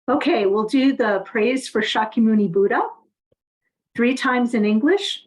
Okay, we'll do the praise for Shakyamuni Buddha 3 times in English.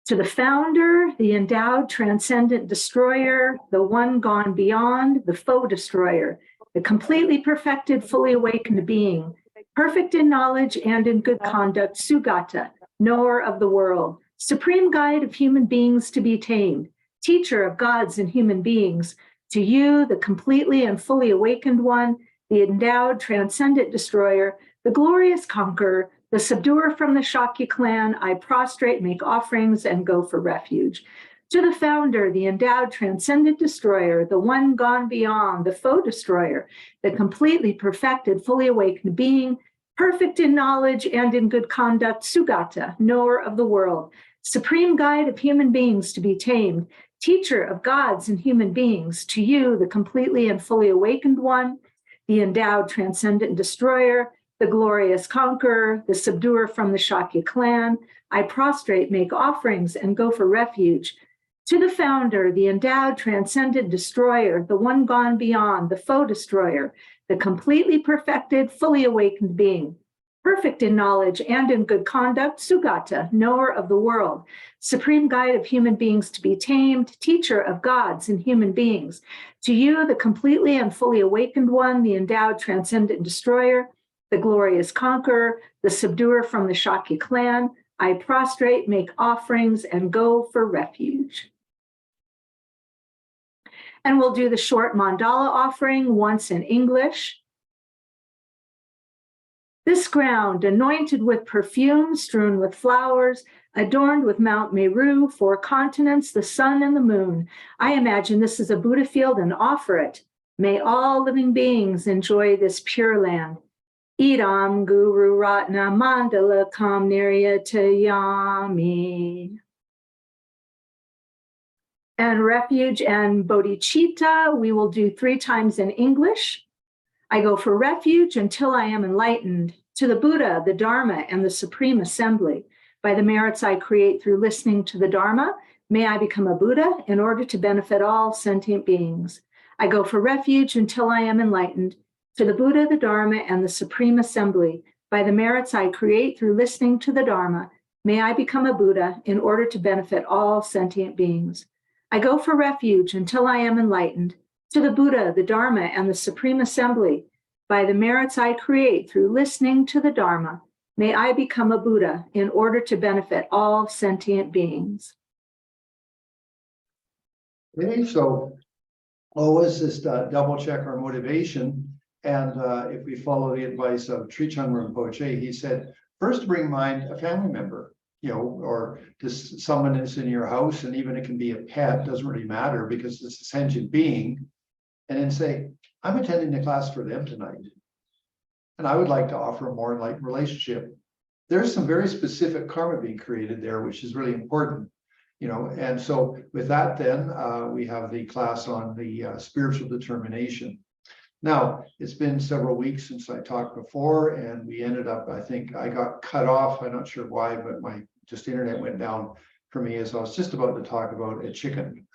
To the founder, the endowed transcendent destroyer, the one gone beyond, the foe destroyer, the completely perfected, fully awakened being, perfect in knowledge and in good conduct, Sugata, knower of the world, supreme guide of human beings to be tamed, teacher of gods and human beings, to you, the completely and fully awakened one, the endowed transcendent destroyer, the glorious conqueror, the subduer from the Shakya clan, I prostrate, make offerings, and go for refuge. To the founder, the endowed transcendent destroyer, the one gone beyond, the foe destroyer, the completely perfected, fully awakened being, perfect in knowledge and in good conduct, Sugata, knower of the world, supreme guide of human beings to be tamed, teacher of gods and human beings, to you, the completely and fully awakened one, the endowed transcendent destroyer, the glorious conqueror, the subduer from the Shakya clan, I prostrate, make offerings, and go for refuge. To the founder, the endowed transcendent destroyer, the one gone beyond, the foe destroyer, the completely perfected, fully awakened being, perfect in knowledge and in good conduct, Sugata, knower of the world, supreme guide of human beings to be tamed, teacher of gods and human beings. To you, the completely and fully awakened one, the endowed transcendent destroyer, the glorious conqueror, the subduer from the Shakya clan, I prostrate, make offerings, and go for refuge. And we'll do the short mandala offering once in English. This ground, anointed with perfume, strewn with flowers, adorned with Mount Meru, 4 continents, the sun and the moon. I imagine this is a Buddha field and offer it. May all living beings enjoy this pure land. Idam Guru Ratna Mandala Kam Niryatayami. And refuge and bodhicitta, we will do 3 times in English. I go for refuge until I am enlightened, to the Buddha, the Dharma, and the Supreme Assembly. By the merits I create through listening to the Dharma, may I become a Buddha in order to benefit all sentient beings. I go for refuge until I am enlightened, to the Buddha, the Dharma, and the Supreme Assembly. By the merits I create through listening to the Dharma, may I become a Buddha in order to benefit all sentient beings. I go for refuge until I am enlightened, to the Buddha, the Dharma, and the Supreme Assembly. By the merits I create through listening to the Dharma, may I become a Buddha in order to benefit all sentient beings. Okay, so always just double check our motivation. And if we follow the advice of Trichang Rinpoche, he said, first bring mind a family member, or just someone that's in your house, and even it can be a pet, doesn't really matter because it's a sentient being. And then say, I'm attending the class for them tonight. And I would like to offer a more enlightened relationship. There's some very specific karma being created there, which is really important. And so with that, then we have the class on the spiritual determination. Now, it's been several weeks since I talked before, and we ended up, I think I got cut off. I'm not sure why, but my internet went down for me as I was just about to talk about a chicken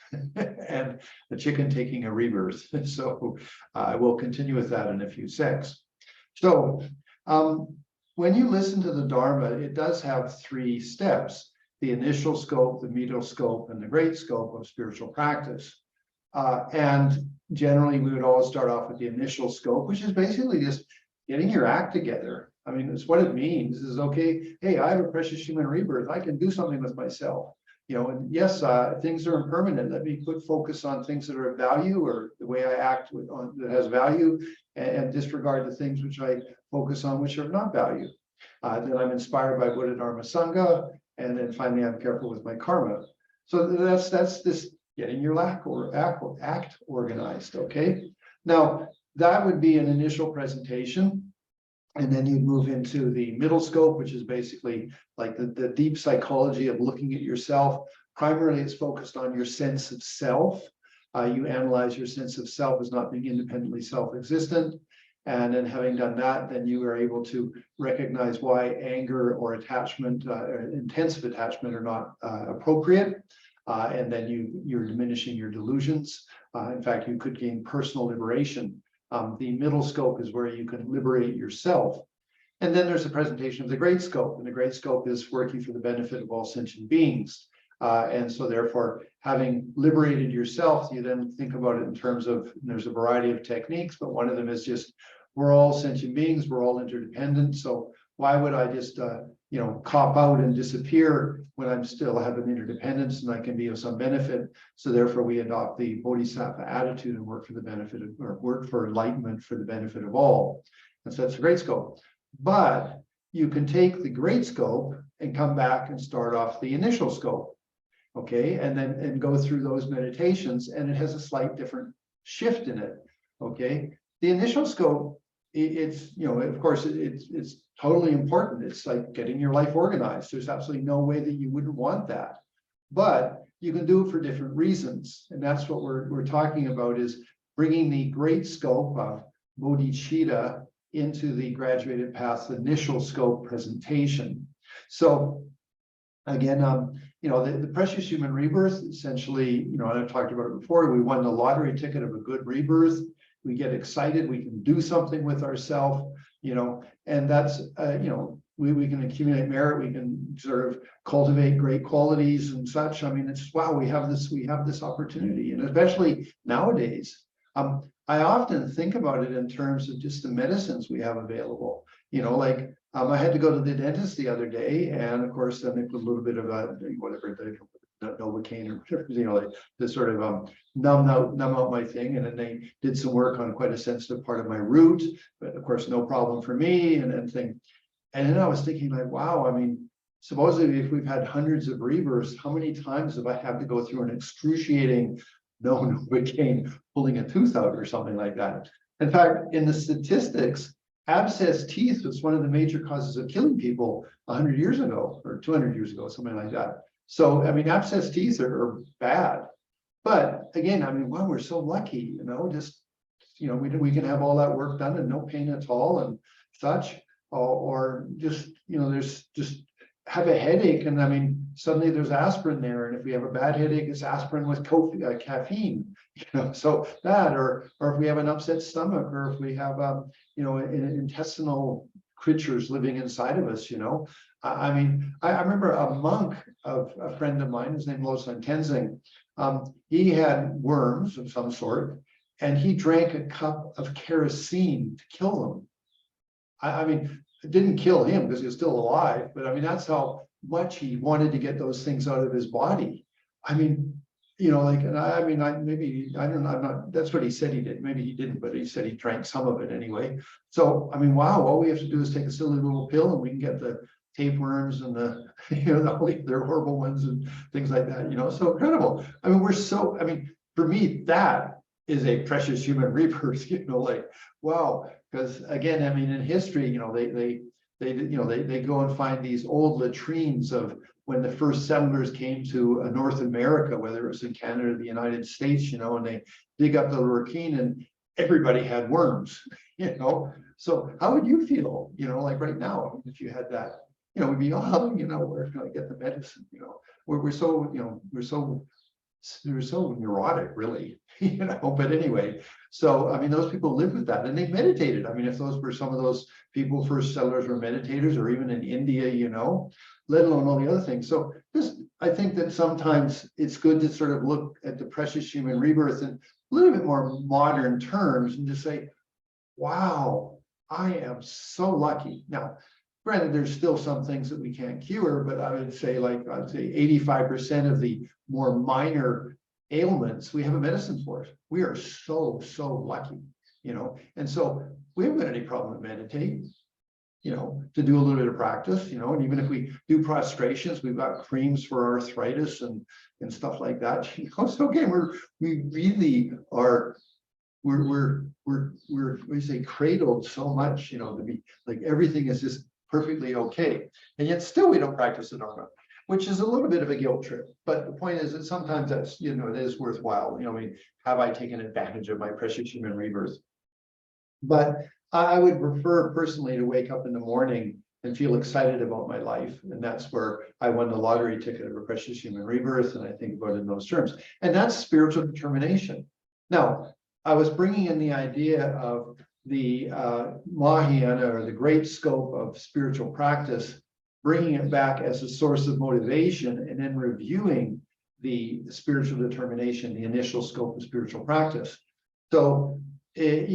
and the chicken taking a rebirth. So I will continue with that in a few secs. So when you listen to the Dharma, it does have 3 steps: the initial scope, the middle scope, and the great scope of spiritual practice. And generally, we would always start off with the initial scope, which is basically just getting your act together. I mean, it's what it means is, okay, hey, I have a precious human rebirth. I can do something with myself. And yes, things are impermanent. Let me put focus on things that are of value, or the way I act that has value, and disregard the things which I focus on, which are not value. Then I'm inspired by Buddha Dharma Sangha, and then finally I'm careful with my karma. So that's this getting your act organized. Okay. Now that would be an initial presentation. And then you'd move into the middle scope, which is basically like the deep psychology of looking at yourself. Primarily, it's focused on your sense of self. You analyze your sense of self as not being independently self-existent. And then having done that, then you are able to recognize why anger or attachment, intensive attachment are not appropriate. And then you're diminishing your delusions. In fact, you could gain personal liberation The middle scope is where you can liberate yourself. And then there's a presentation of the great scope, and the great scope is working for the benefit of all sentient beings. And so therefore, having liberated yourself, you then think about it in terms of, there's a variety of techniques, but one of them is just, we're all sentient beings, we're all interdependent. So why would I just, cop out and disappear when I'm still have an interdependence and I can be of some benefit? So therefore we adopt the bodhisattva attitude and work for the benefit of, or work for enlightenment for the benefit of all. And so that's a great scope. But you can take the great scope and come back and start off the initial scope. Okay, and go through those meditations, and it has a slight different shift in it. Okay, the initial scope, it's of course it's totally important. It's like getting your life organized. There's absolutely no way that you wouldn't want that, but you can do it for different reasons, and that's what we're talking about, is bringing the great scope of bodhicitta into the graduated path's initial scope presentation. So again, the precious human rebirth, essentially, and I've talked about it before, we won the lottery ticket of a good rebirth. We get excited, we can do something with ourselves, and that's, we can accumulate merit, we can sort of cultivate great qualities and such. I mean, it's, wow, we have this opportunity. And especially nowadays, I often think about it in terms of just the medicines we have available, I had to go to the dentist the other day, and of course, then they put a little bit of whatever, Novocaine or whatever, to sort of numb out my thing. And then they did some work on quite a sensitive part of my root, but of course, no problem for me and thing. And then I was thinking, like, wow, I mean, supposedly if we've had hundreds of rebirths, how many times have I had to go through an excruciating Novocaine pulling a tooth out or something like that? In fact, in the statistics, abscess teeth was one of the major causes of killing people 100 years ago or 200 years ago, something like that. So, I mean, abscess teeth are bad. But again, I mean, wow, we're so lucky, we can have all that work done and no pain at all and such, or just, there's just have a headache. And I mean, suddenly there's aspirin there. And if we have a bad headache, it's aspirin with caffeine, so that, or if we have an upset stomach, or if we have, intestinal creatures living inside of us, I mean, I remember a monk of a friend of mine, his name was Losang Tenzing. He had worms of some sort, and he drank a cup of kerosene to kill them. I mean, it didn't kill him because he was still alive, but I mean, that's how much he wanted to get those things out of his body. I mean, that's what he said he did. Maybe he didn't, but he said he drank some of it anyway. So, I mean, wow, all we have to do is take a silly little pill and we can get the tapeworms and they're horrible ones and things like that, so incredible. I mean, for me, that is a precious human rebirth, wow. Because again, I mean, in history, they go and find these old latrines of when the first settlers came to North America, whether it was in Canada or the United States, and they dig up the latrine and everybody had worms, So how would you feel, like right now, if you had that, we'd be, we're going to get the medicine, we're so neurotic, really, but anyway, so I mean, those people live with that and they meditated. I mean, if those were some of those people, first settlers were meditators, or even in India, let alone all the other things. So I think that sometimes it's good to sort of look at the precious human rebirth in a little bit more modern terms and just say, wow, I am so lucky. Now, granted, there's still some things that we can't cure, but I would say 85% of the more minor ailments, we have a medicine for it. We are so lucky, and so we haven't got any problem with meditate, to do a little bit of practice, and even if we do prostrations, we've got creams for arthritis and stuff like that. So again, we really are, we're we say cradled so much, to be like everything is just perfectly okay, and yet still we don't practice the Dharma, which is a little bit of a guilt trip. But the point is that sometimes that's, it is worthwhile. I mean, have I taken advantage of my precious human rebirth? But I would prefer personally to wake up in the morning and feel excited about my life. And that's where I won the lottery ticket of a precious human rebirth. And I think about it in those terms. And that's spiritual determination. Now, I was bringing in the idea of the Mahayana, or the great scope of spiritual practice, bringing it back as a source of motivation, and then reviewing the spiritual determination, the initial scope of spiritual practice. So, I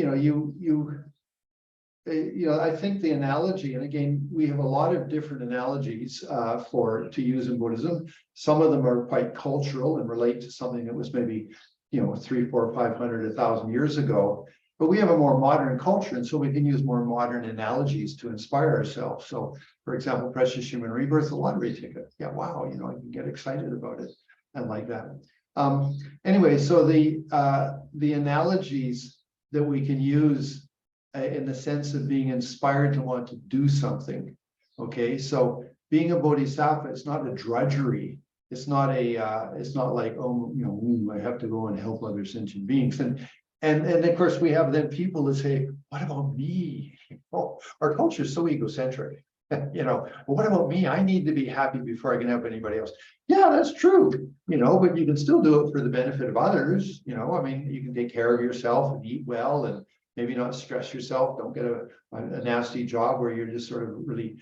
think the analogy, and again, we have a lot of different analogies to use in Buddhism. Some of them are quite cultural and relate to something that was maybe 300, 400, 500, 1,000 years ago. But we have a more modern culture, and so we can use more modern analogies to inspire ourselves. So, for example, precious human rebirth, the lottery ticket. Yeah, wow, I can get excited about it and like that. Anyway, so the analogies that we can use in the sense of being inspired to want to do something. Okay, so being a bodhisattva, it's not a drudgery. It's not like, I have to go and help other sentient beings. And of course we have then people that say, what about me? Our culture is so egocentric. Well, what about me? I need to be happy before I can help anybody else. Yeah, that's true. But you can still do it for the benefit of others. You can take care of yourself and eat well, and maybe not stress yourself. Don't get a nasty job where you're just sort of really,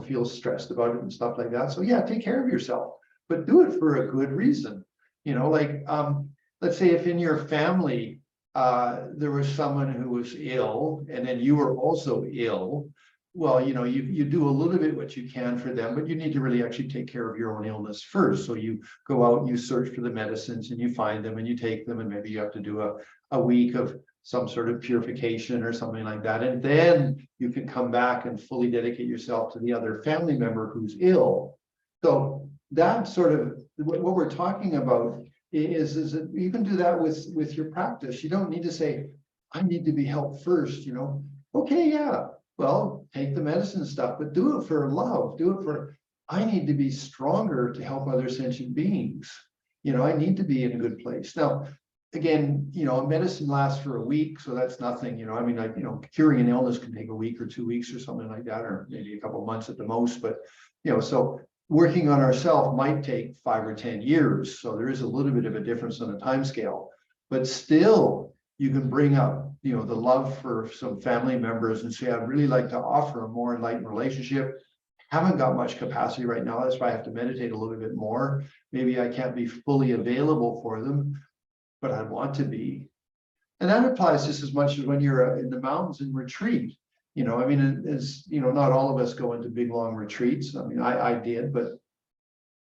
feel stressed about it and stuff like that. So yeah, take care of yourself, but do it for a good reason. Let's say if in your family, there was someone who was ill, and then you were also ill. Well, you do a little bit what you can for them, but you need to really actually take care of your own illness first. So you go out and you search for the medicines, and you find them and you take them, and maybe you have to do a week of some sort of purification or something like that. And then you can come back and fully dedicate yourself to the other family member who's ill. So that sort of what we're talking about is that you can do that with your practice. You don't need to say, I need to be helped first, Okay, yeah, well, take the medicine stuff, but do it for love. Do it for, I need to be stronger to help other sentient beings. I need to be in a good place. Now, again, medicine lasts for a week, so that's nothing. Curing an illness can take a week or 2 weeks or something like that, or maybe a couple of months at the most. But so working on ourselves might take 5 or 10 years. So there is a little bit of a difference on the time scale, but still you can bring up, the love for some family members and say, I'd really like to offer a more enlightened relationship. Haven't got much capacity right now. That's why I have to meditate a little bit more. Maybe I can't be fully available for them, but I want to be. And that applies just as much as when you're in the mountains in retreat. Not all of us go into big, long retreats. I did, but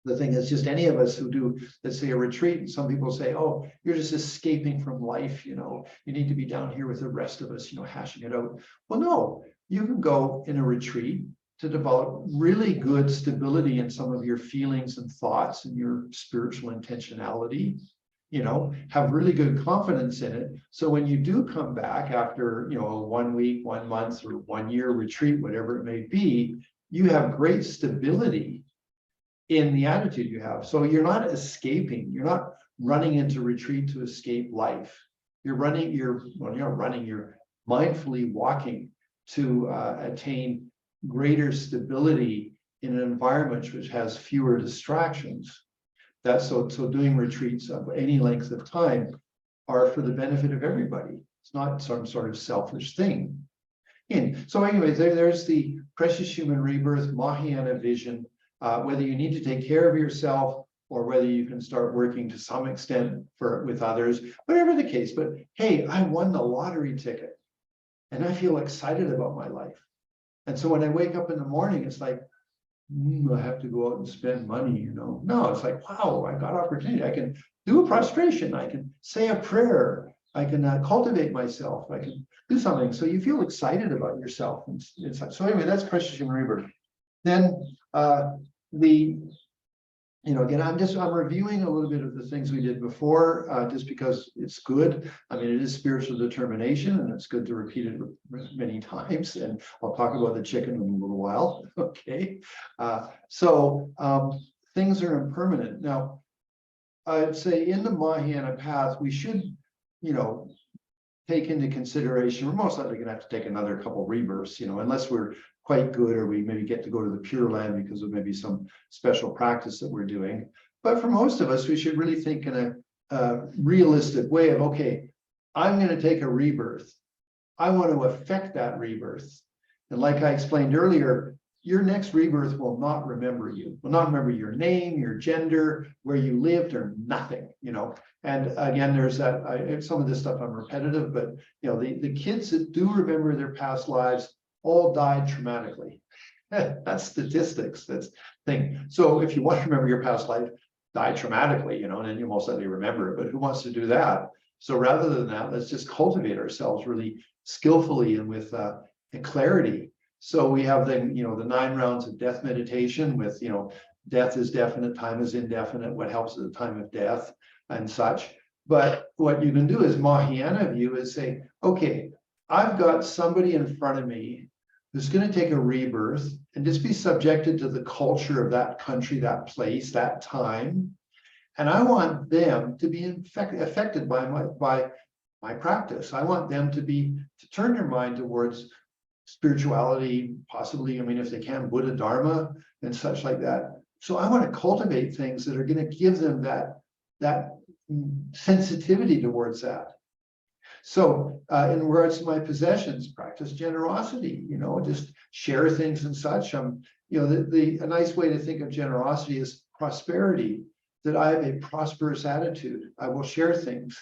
the thing is, just any of us who do, let's say, a retreat, and some people say, oh, you're just escaping from life, you need to be down here with the rest of us, hashing it out. Well, no, you can go in a retreat to develop really good stability in some of your feelings and thoughts and your spiritual intentionality. Have really good confidence in it. So when you do come back after, a 1 week, 1 month, or 1 year retreat, whatever it may be, you have great stability in the attitude you have. So you're not escaping. You're not running into retreat to escape life. You're mindfully walking to attain greater stability in an environment which has fewer distractions. So doing retreats of any length of time are for the benefit of everybody. It's not some sort of selfish thing. So anyways, there's the precious human rebirth Mahayana vision, whether you need to take care of yourself or whether you can start working to some extent with others, whatever the case. But hey, I won the lottery ticket and I feel excited about my life. And so when I wake up in the morning, it's like, I have to go out and spend money, No, it's like, wow, I got opportunity. I can do a prostration. I can say a prayer. I can cultivate myself. I can do something. So you feel excited about yourself. So anyway, that's precious human rebirth. Then again, I'm reviewing a little bit of the things we did before, just because it's good. It is spiritual determination, and it's good to repeat it many times. And I'll talk about the chicken in a little while. Okay. Things are impermanent. Now, I'd say in the Mahayana path, we should, take into consideration, we're most likely going to have to take another couple rebirths, unless we're quite good, or we maybe get to go to the Pure Land because of maybe some special practice that we're doing. But for most of us, we should really think in a realistic way of, okay, I'm going to take a rebirth. I want to affect that rebirth. And like I explained earlier, your next rebirth will not remember you, will not remember your name, your gender, where you lived, or nothing, you know. And again, there's that, some of this stuff I'm repetitive, but you know, the kids that do remember their past lives all died traumatically. That's statistics, that's thing. So if you want to remember your past life, die traumatically, you know, and then you most likely remember it, but who wants to do that? So rather than that, let's just cultivate ourselves really skillfully and with clarity. So we have the, you know, the 9 rounds of death meditation with, you know, death is definite, time is indefinite, what helps at the time of death and such. But what you can do is Mahayana view is say, okay, I've got somebody in front of me who's going to take a rebirth and just be subjected to the culture of that country, that place, that time. And I want them to be affected by my practice. I want them to turn their mind towards spirituality, possibly, I mean, if they can, Buddha Dharma and such like that. So I want to cultivate things that are going to give them that sensitivity towards that. So in regards to my possessions, practice generosity, you know, just share things and such. You know, a nice way to think of generosity is prosperity, that I have a prosperous attitude. I will share things,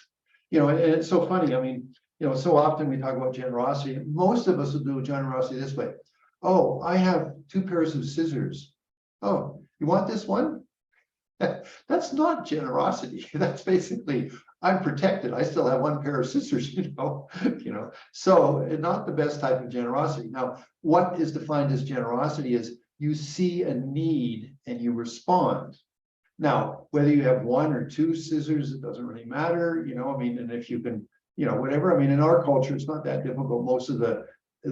you know, and it's so funny. I mean, you know, so often we talk about generosity. Most of us will do generosity this way. Oh, I have 2 pairs of scissors. Oh, you want this one? That's not generosity. That's basically, I'm protected. I still have 1 pair of scissors, you know. So not the best type of generosity. Now, what is defined as generosity is you see a need and you respond. Now, whether you have 1 or 2 scissors, it doesn't really matter, you know. I mean, and if you can, you know, whatever. I mean, in our culture, it's not that difficult. Most of the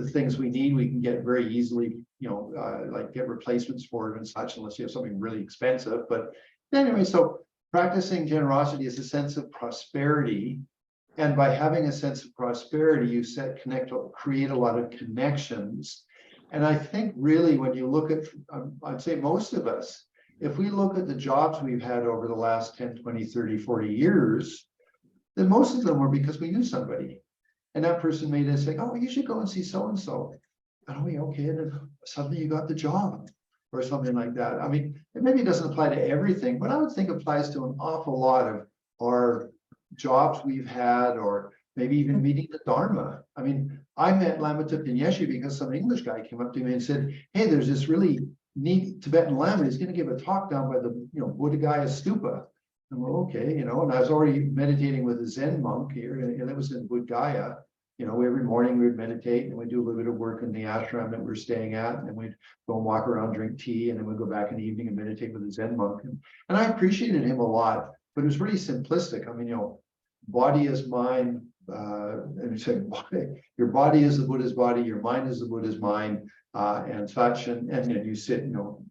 things we need, we can get very easily, you know, like get replacements for it and such, unless you have something really expensive. But anyway, so practicing generosity is a sense of prosperity. And by having a sense of prosperity, you create a lot of connections. And I think really when you look at, I'd say most of us, if we look at the jobs we've had over the last 10, 20, 30, 40 years, then most of them were because we knew somebody. And that person made us say, oh, you should go and see so-and-so. And oh, yeah, okay. And then suddenly you got the job or something like that. I mean, it maybe doesn't apply to everything, but I would think applies to an awful lot of our jobs we've had, or maybe even meeting the Dharma. I mean, I met Lama Thupten Yeshe because some English guy came up to me and said, hey, there's this really neat Tibetan Lama. He's going to give a talk down by the, you know, Buddha Gaya Stupa. And well, okay, you know, and I was already meditating with a Zen monk here, and it was in Buddha Gaya. You know, every morning we would meditate and we'd do a little bit of work in the ashram that we were staying at, and then we'd go and walk around, drink tea, and then we'd go back in the evening and meditate with the Zen monk. And I appreciated him a lot, but it was really simplistic. I mean, you know, body is mind, and he said, your body is the Buddha's body, your mind is the Buddha's mind, and such, and then you sit, you know,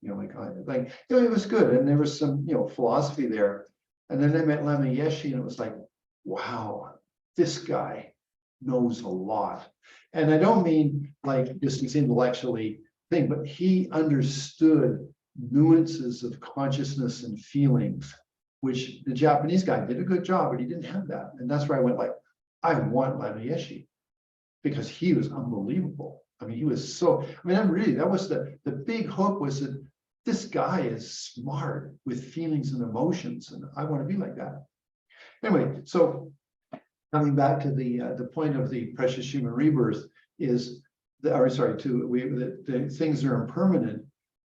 like, you know, it was good, and there was some, you know, philosophy there. And then I met Lama Yeshe, and it was like, wow, this guy knows a lot. And I don't mean like just as intellectually thing, but he understood nuances of consciousness and feelings, which the Japanese guy did a good job, but he didn't have that. And that's where I went like, I want Lama Yeshe, because he was unbelievable. I mean, he was so, I mean, that was the big hook, was that this guy is smart with feelings and emotions, and I want to be like that. Anyway, so coming back to the point of the precious human rebirth is the things that are impermanent.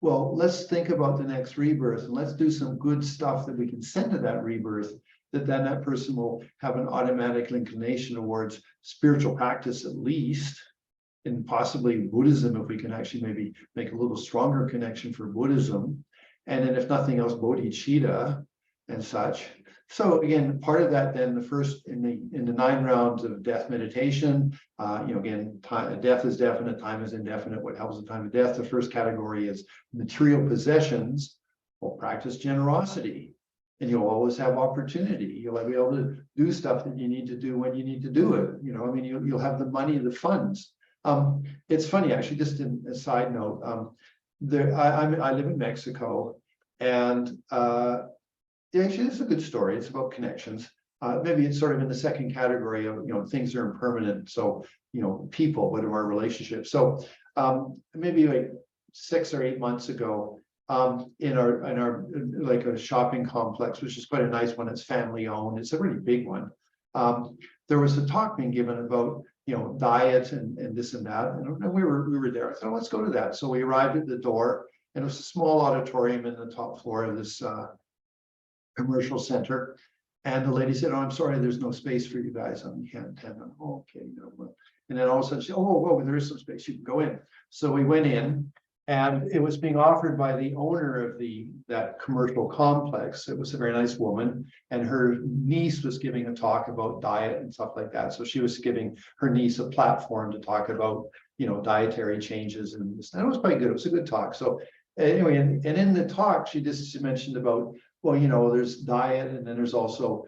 Well, let's think about the next rebirth, and let's do some good stuff that we can send to that rebirth, that then that person will have an automatic inclination towards spiritual practice, at least, and possibly Buddhism, if we can actually maybe make a little stronger connection for Buddhism. And then if nothing else, bodhicitta and such. So again, part of that, then the first in the 9 rounds of death meditation, you know, again, death is definite, time is indefinite. What helps the time of death? The first category is material possessions. Well, practice generosity, and you'll always have opportunity. You'll be able to do stuff that you need to do when you need to do it. You know, I mean, you'll have the money and the funds. It's funny, actually, just in a side note, I live in Mexico, and actually, this is a good story. It's about connections. maybe it's sort of in the second category of, things are impermanent. So, people, what are our relationships? So maybe like 6 or 8 months ago, in our like a shopping complex, which is quite a nice one. It's family owned. It's a really big one. There was a talk being given about, diet and this and that. And we were there. I thought, let's go to that. So we arrived at the door, and it was a small auditorium in the top floor of this commercial center. And the lady said, "Oh, I'm sorry, there's no space for you guys on the hand." Oh, okay. And then all of a sudden she said, "Oh, there is some space. You can go in." So we went in, and it was being offered by the owner of that commercial complex. It was a very nice woman, and her niece was giving a talk about diet and stuff like that. So she was giving her niece a platform to talk about, dietary changes, and it was quite good. It was a good talk. So anyway, and in the talk, she mentioned about, well, there's diet, and then there's also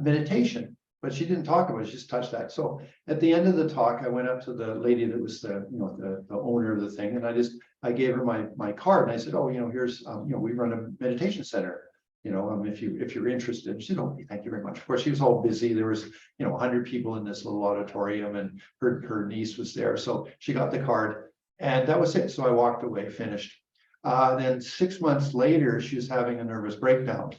meditation. But she didn't talk about it, she just touched that. So at the end of the talk, I went up to the lady that was the owner of the thing, and I gave her my card, and I said, "Oh, here's we run a meditation center. If you're interested." And she said, "Oh, thank you very much." Of course, she was all busy. There was 100 people in this little auditorium, and her niece was there. So she got the card, and that was it. So I walked away, finished. Then 6 months later, she was having a nervous breakdown.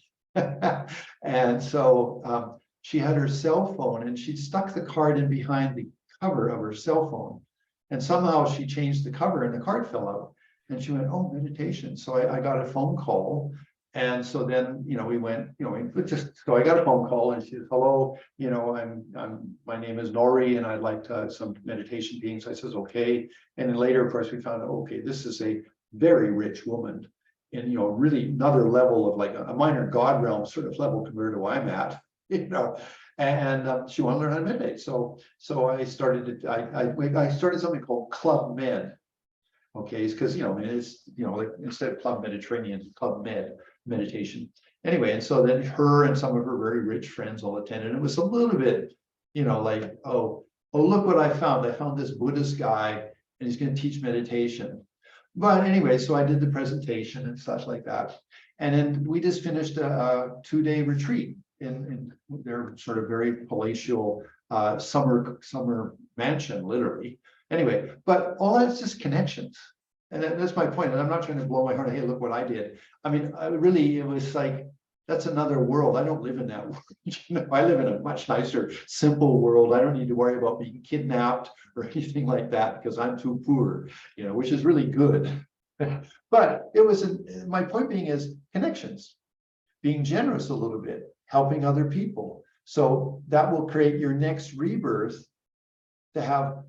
And so she had her cell phone, and she stuck the card in behind the cover of her cell phone. And somehow she changed the cover and the card fell out. And she went, "Oh, meditation." So I got a phone call. And so then, we went, so I got a phone call, and she says, "Hello, my name is Nori, and I'd like some meditation beings." I says, "Okay." And then later, of course, we found out, okay, this is a very rich woman in, really another level of like a minor God realm sort of level compared to where I'm at. And she wanted to learn how to meditate. So I started I started something called Club Med. Okay, it's because it's like instead of Club Mediterranean, Club Med meditation. Anyway, and so then her and some of her very rich friends all attended. It was a little bit, like, oh, look what I found. I found this Buddhist guy, and he's going to teach meditation. But anyway, so I did the presentation and such like that. And then we just finished a 2-day retreat in their sort of very palatial summer mansion, literally. Anyway, but all that's just connections. And that's my point. And I'm not trying to blow my heart. Hey, look what I did. I mean, it was like, that's another world. I don't live in that world. I live in a much nicer, simple world. I don't need to worry about being kidnapped or anything like that because I'm too poor, which is really good. But it was, my point being is connections, being generous a little bit, helping other people. So that will create your next rebirth to have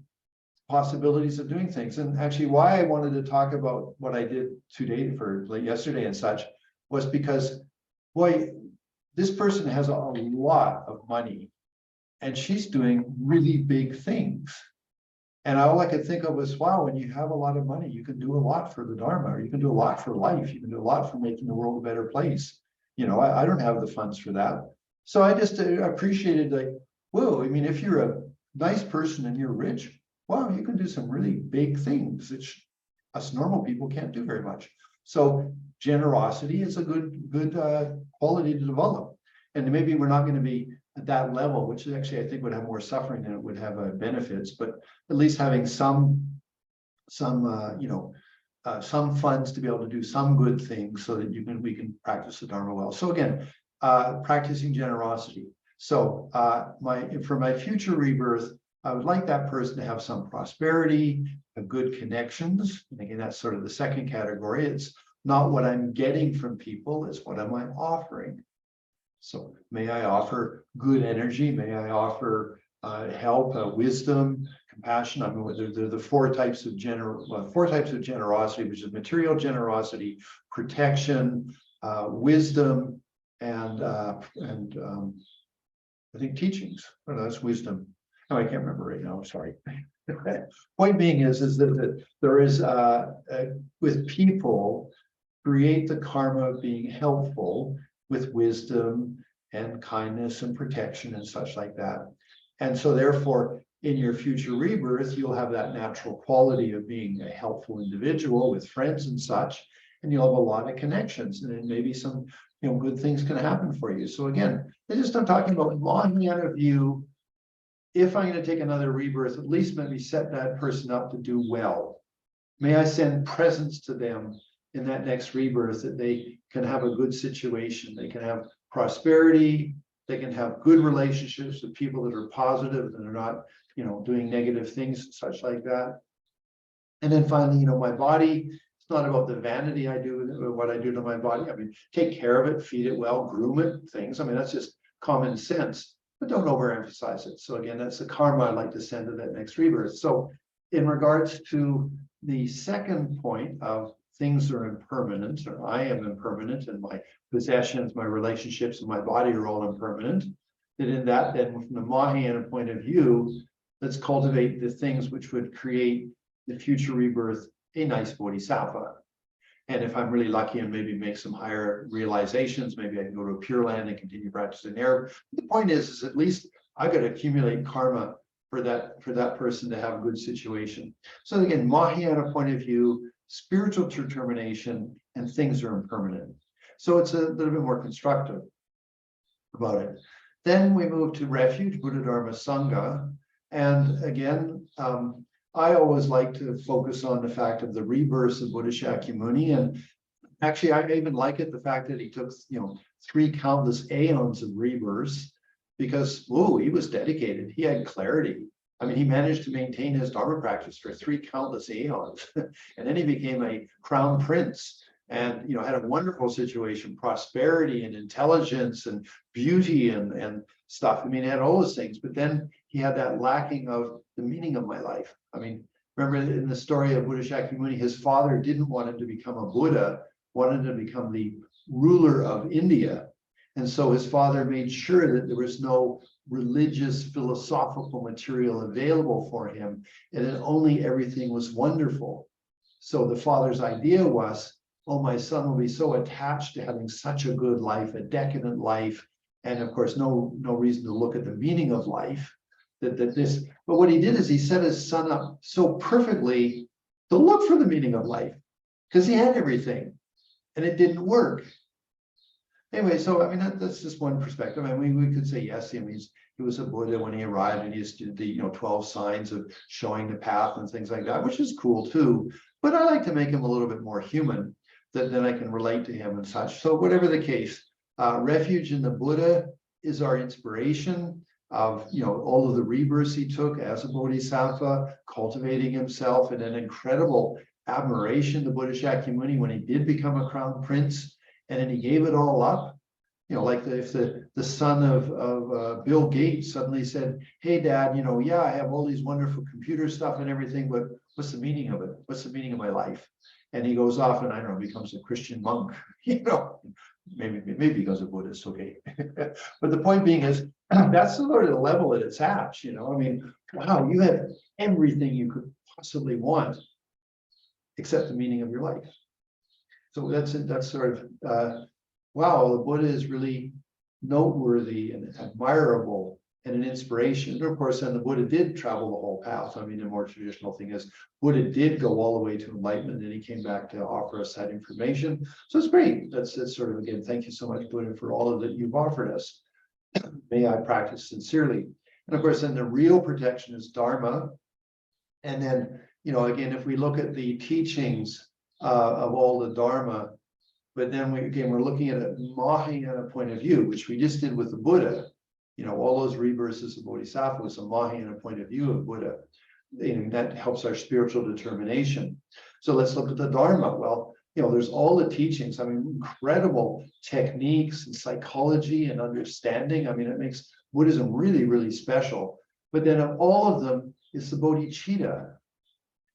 possibilities of doing things. And actually why I wanted to talk about what I did yesterday and such was because, boy, this person has a lot of money and she's doing really big things. And all I could think of was, wow, when you have a lot of money, you can do a lot for the Dharma, or you can do a lot for life. You can do a lot for making the world a better place. I don't have the funds for that. So I just appreciated, like, whoa, I mean, if you're a nice person and you're rich, wow, you can do some really big things, which us normal people can't do very much. So generosity is a good quality to develop. And maybe we're not going to be at that level, which actually I think would have more suffering than it would have benefits, but at least having some funds to be able to do some good things so that we can practice the Dharma well. So again, practicing generosity. So for my future rebirth, I would like that person to have some prosperity, good connections. And again, that's sort of the second category. It's not what I'm getting from people, it's what am I offering. So may I offer good energy? May I offer help, wisdom, compassion? I mean, there are the four types of generosity, which is material generosity, protection, wisdom, and I think teachings. Oh, no, that's wisdom. Oh, I can't remember right now. I'm sorry. Point being is that there is with people, create the karma of being helpful with wisdom and kindness and protection and such like that. And so therefore, in your future rebirth, you'll have that natural quality of being a helpful individual with friends and such, and you'll have a lot of connections and then maybe some good things can happen for you. So again, I'm talking about Mahayana view. If I'm going to take another rebirth, at least maybe set that person up to do well. May I send presents to them in that next rebirth that they can have a good situation. They can have prosperity. They can have good relationships with people that are positive and are not, doing negative things and such like that. And then finally, my body, it's not about the vanity I do, what I do to my body. I mean, take care of it, feed it well, groom it, things. I mean, that's just common sense, but don't overemphasize it. So again, that's the karma I'd like to send to that next rebirth. So in regards to the second point of things are impermanent, or I am impermanent, and my possessions, my relationships, and my body are all impermanent, that in that, then from the Mahayana point of view, let's cultivate the things which would create the future rebirth a nice bodhisattva. And if I'm really lucky and maybe make some higher realizations, maybe I can go to a Pure Land and continue practicing there. The point is at least I got to accumulate karma for that person to have a good situation. So again, Mahayana point of view, spiritual determination, and things are impermanent. So it's a little bit more constructive about it. Then we move to refuge, Buddha Dharma Sangha. And again, I always like to focus on the fact of the rebirths of Buddha Shakyamuni. And actually, I even like it, the fact that he took, 3 countless aeons of rebirths, because, he was dedicated. He had clarity. I mean, he managed to maintain his Dharma practice for 3 countless aeons. And then he became a crown prince and, had a wonderful situation, prosperity and intelligence and beauty and stuff. I mean, he had all those things, but then he had that lacking of the meaning of my life. I mean, remember in the story of Buddha Shakyamuni, his father didn't want him to become a Buddha, wanted him to become the ruler of India. And so his father made sure that there was no religious, philosophical material available for him, and that only everything was wonderful. So the father's idea was, my son will be so attached to having such a good life, a decadent life, and of course, no reason to look at the meaning of life. But what he did is he set his son up so perfectly to look for the meaning of life, because he had everything, and it didn't work. Anyway, so I mean that's just one perspective. I mean, we could say yes, he was a Buddha when he arrived, and he just did the 12 signs of showing the path and things like that, which is cool too. But I like to make him a little bit more human, that then I can relate to him and such. So whatever the case, refuge in the Buddha is our inspiration of all of the rebirths he took as a bodhisattva, cultivating himself, and an incredible admiration to Buddha Shakyamuni when he did become a crown prince, and then he gave it all up. Like if the son of Bill Gates suddenly said, "Hey, Dad, I have all these wonderful computer stuff and everything, but what's the meaning of it? What's the meaning of my life?" And he goes off and I don't know, becomes a Christian monk. Maybe becomes a Buddhist, okay. But the point being is, that's sort of the level that it's at. I mean, wow, you have everything you could possibly want, except the meaning of your life. So that's sort of wow, the Buddha is really noteworthy and admirable and an inspiration. And of course, then the Buddha did travel the whole path. I mean, the more traditional thing is Buddha did go all the way to enlightenment, and he came back to offer us that information. So it's great. That's sort of, again, thank you so much, Buddha, for all of that you've offered us. May I practice sincerely. And of course, then the real protection is Dharma. And then, again, if we look at the teachings of all the Dharma, but then we're looking at a Mahayana point of view, which we just did with the Buddha. All those rebirths of Bodhisattva was a Mahayana point of view of Buddha. That helps our spiritual determination. So let's look at the Dharma. Well, there's all the teachings. I mean, incredible techniques and psychology and understanding. I mean, it makes Buddhism really, really special. But then of all of them, it's the bodhicitta.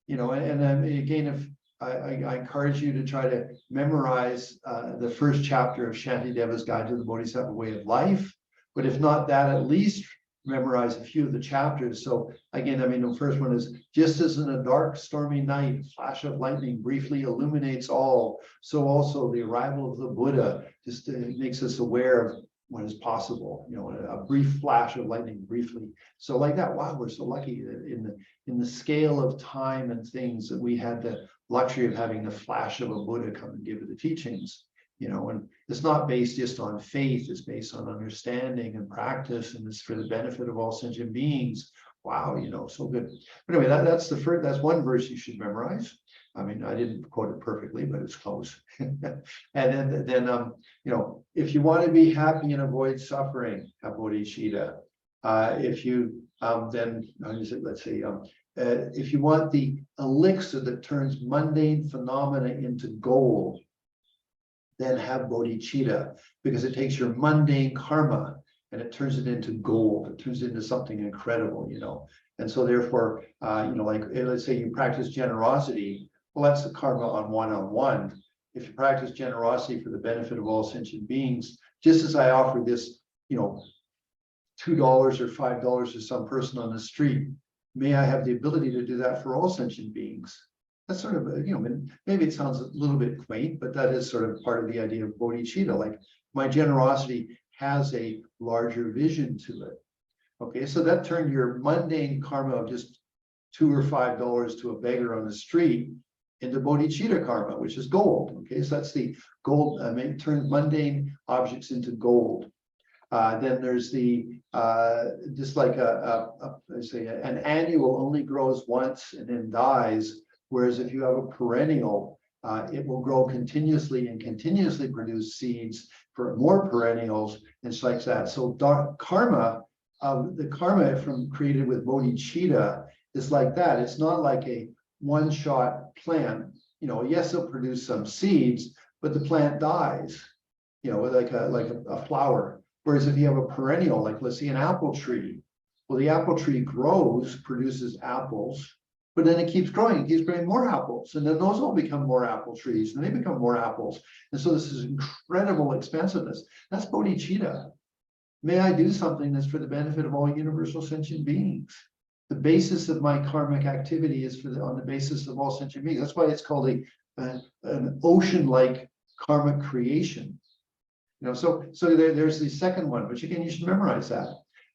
And again, if I encourage you to try to memorize the first chapter of Shantideva's Guide to the Bodhisattva Way of Life. But if not that, at least memorize a few of the chapters. So again, I mean, the first one is, just as in a dark, stormy night, a flash of lightning briefly illuminates all, so also the arrival of the Buddha just makes us aware of what is possible. A brief flash of lightning briefly. So like that, wow, we're so lucky that in the scale of time and things that we had the luxury of having the flash of a Buddha come and give the teachings. And It's not based just on faith, it's based on understanding and practice, and it's for the benefit of all sentient beings. Wow, so good. But anyway, that's that's one verse you should memorize. I mean, I didn't quote it perfectly, but it's close. And then if you want to be happy and avoid suffering, have bodhicitta. If you let's say, if you want the elixir that turns mundane phenomena into gold, then have bodhicitta, because it takes your mundane karma and it turns it into gold. It turns it into something incredible, And so therefore, like let's say you practice generosity. Well, that's the karma on one. If you practice generosity for the benefit of all sentient beings, just as I offer this, $2 or $5 to some person on the street, may I have the ability to do that for all sentient beings. That's sort of, maybe it sounds a little bit quaint, but that is sort of part of the idea of bodhicitta. Like my generosity has a larger vision to it. Okay, so that turned your mundane karma of just $2 or $5 to a beggar on the street into bodhicitta karma, which is gold. Okay, so that's the gold. Turn mundane objects into gold. Then there's the just like an annual only grows once and then dies, whereas if you have a perennial, it will grow continuously and continuously produce seeds for more perennials and such like that. So karma, the karma from created with bodhicitta is like that. It's not like a one-shot plant. Yes, it'll produce some seeds, but the plant dies. Like a flower. Whereas if you have a perennial, like let's say an apple tree, well, the apple tree grows, produces apples, but then it keeps growing more apples, and then those all become more apple trees, and they become more apples. And so this is incredible expansiveness. That's bodhicitta. May I do something that's for the benefit of all universal sentient beings. The basis of my karmic activity is on the basis of all sentient beings. That's why it's called an ocean-like karmic creation. So there's the second one, but you should memorize that.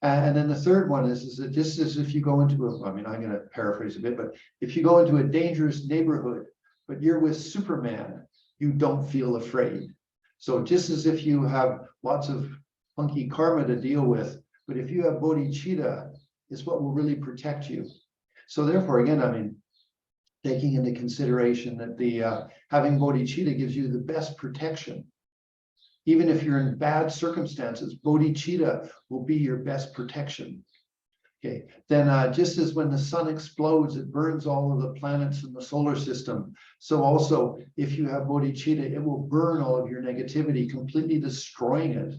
And then the third one is that just as if you go into I'm going to paraphrase a bit, but if you go into a dangerous neighborhood, but you're with Superman, you don't feel afraid. So just as if you have lots of funky karma to deal with, but if you have bodhicitta, it's what will really protect you. So therefore, again, taking into consideration that the having bodhicitta gives you the best protection. Even if you're in bad circumstances, bodhicitta will be your best protection. Okay, then just as when the sun explodes, it burns all of the planets in the solar system. So also, if you have bodhicitta, it will burn all of your negativity, completely destroying it.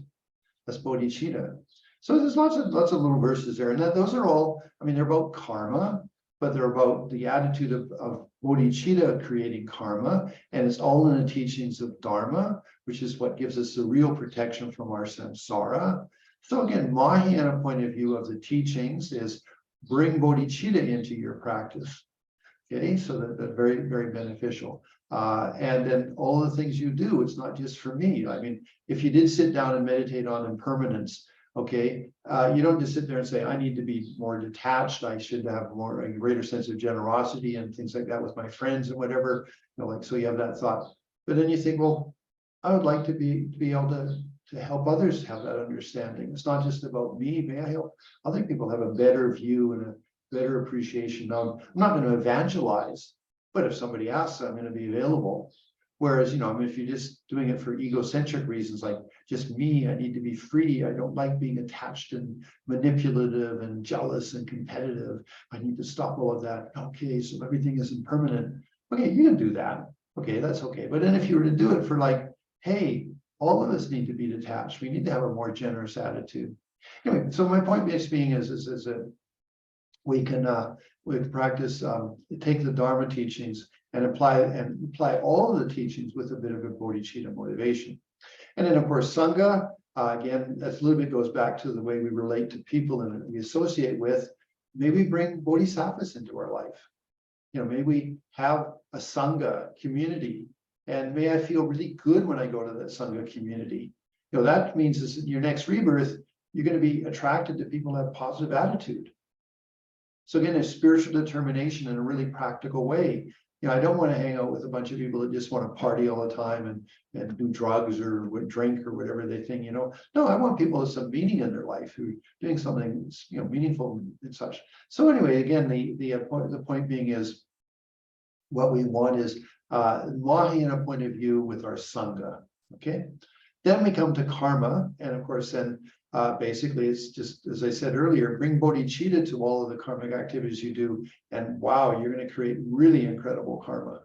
That's bodhicitta. So there's lots of little verses there, and those are all. They're about karma, but they're about the attitude of bodhicitta creating karma, and it's all in the teachings of Dharma, which is what gives us the real protection from our samsara. So again, Mahayana point of view of the teachings is bring bodhicitta into your practice. Okay, so that's very, very beneficial. And then all the things you do, it's not just for me. If you did sit down and meditate on impermanence, okay, you don't just sit there and say, I need to be more detached. I should have a greater sense of generosity and things like that with my friends and whatever. So you have that thought. But then you think, well, I would like to be able to help others have that understanding. It's not just about me. May I help other people have a better view and a better appreciation of. I'm not going to evangelize, but if somebody asks, I'm going to be available. Whereas, if you're just doing it for egocentric reasons, like just me, I need to be free. I don't like being attached and manipulative and jealous and competitive. I need to stop all of that. Okay, so everything is impermanent. Okay, you can do that. Okay, that's okay. But then if you were to do it for like, hey, all of us need to be detached. We need to have a more generous attitude. Anyway, so my point being is that we can practice, take the Dharma teachings and apply all of the teachings with a bit of a bodhicitta motivation. And then of course, Sangha, again, that's a little bit goes back to the way we relate to people and we associate with. Maybe bring bodhisattvas into our life. May we have a Sangha community, and may I feel really good when I go to that Sangha community. That means is in your next rebirth, you're going to be attracted to people who have positive attitude. So again, a spiritual determination in a really practical way. I don't want to hang out with a bunch of people that just want to party all the time and do drugs or would drink or whatever they think, No, I want people with some meaning in their life who are doing something, meaningful and such. So anyway, again, the point being is what we want is Mahayana point of view with our Sangha. Okay. Then we come to karma, and of course, then basically it's just, as I said earlier, bring bodhicitta to all of the karmic activities you do, and wow, you're going to create really incredible karma.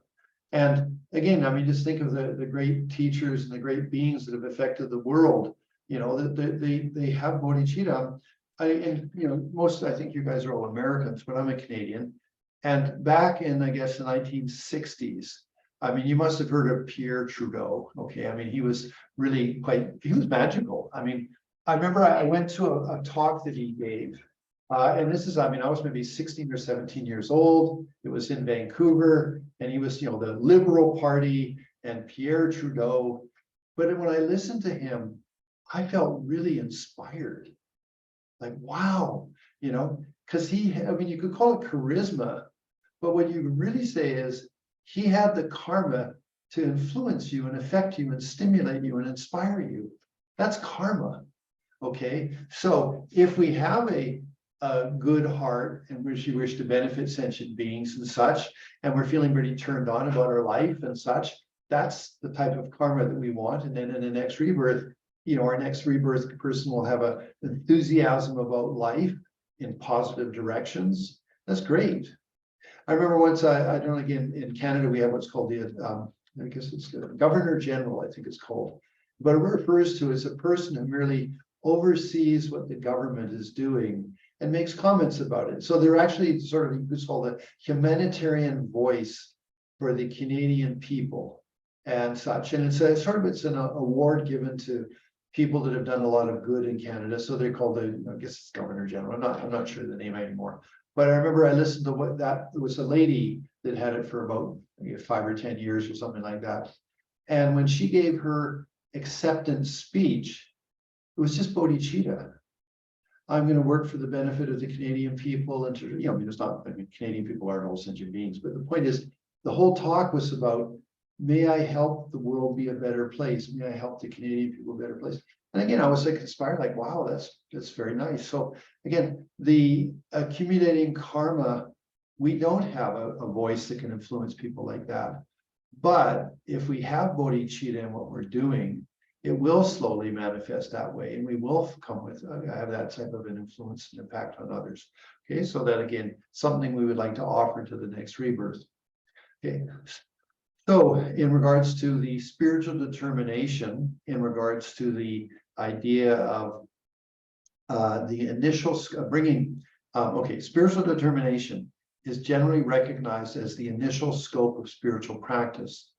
And again, I mean, just think of the great teachers and the great beings that have affected the world. That they have bodhicitta. Most, I think you guys are all Americans, but I'm a Canadian. And back in, I guess, the 1960s, I mean, you must have heard of Pierre Trudeau. Okay, I mean, he was really he was magical. I mean, I remember I went to a talk that he gave. And this is, I mean, I was maybe 16 or 17 years old. It was in Vancouver, and he was, the Liberal Party and Pierre Trudeau. But when I listened to him, I felt really inspired. Like, wow, because I mean, you could call it charisma, but what you really say is he had the karma to influence you and affect you and stimulate you and inspire you. That's karma. Okay, so if we have a good heart and we wish to benefit sentient beings and such, and we're feeling pretty turned on about our life and such, that's the type of karma that we want. And then in the next rebirth, our next rebirth person will have an enthusiasm about life in positive directions. That's great. I remember once, I don't know, again, in Canada, we have what's called I guess it's Governor General, I think it's called. But it refers to as a person who merely oversees what the government is doing and makes comments about it. So they're actually sort of what's called a humanitarian voice for the Canadian people and such. And it's an award given to people that have done a lot of good in Canada. So they're called I guess it's Governor General. I'm not sure the name anymore. But I remember I listened to there was a lady that had it for about 5 or 10 years or something like that. And when she gave her acceptance speech, it was just bodhicitta. I'm going to work for the benefit of the Canadian people, and Canadian people aren't all sentient beings, but the point is, the whole talk was about, may I help the world be a better place? May I help the Canadian people a better place? And again, I was like inspired, like, wow, that's very nice. So again, the accumulating karma, we don't have a voice that can influence people like that. But if we have bodhicitta in what we're doing, it will slowly manifest that way, and we will come with have that type of an influence and impact on others. Okay, so that again, something we would like to offer to the next rebirth. Okay, so in regards to the spiritual determination, in regards to the idea of the initial bringing, spiritual determination is generally recognized as the initial scope of spiritual practice.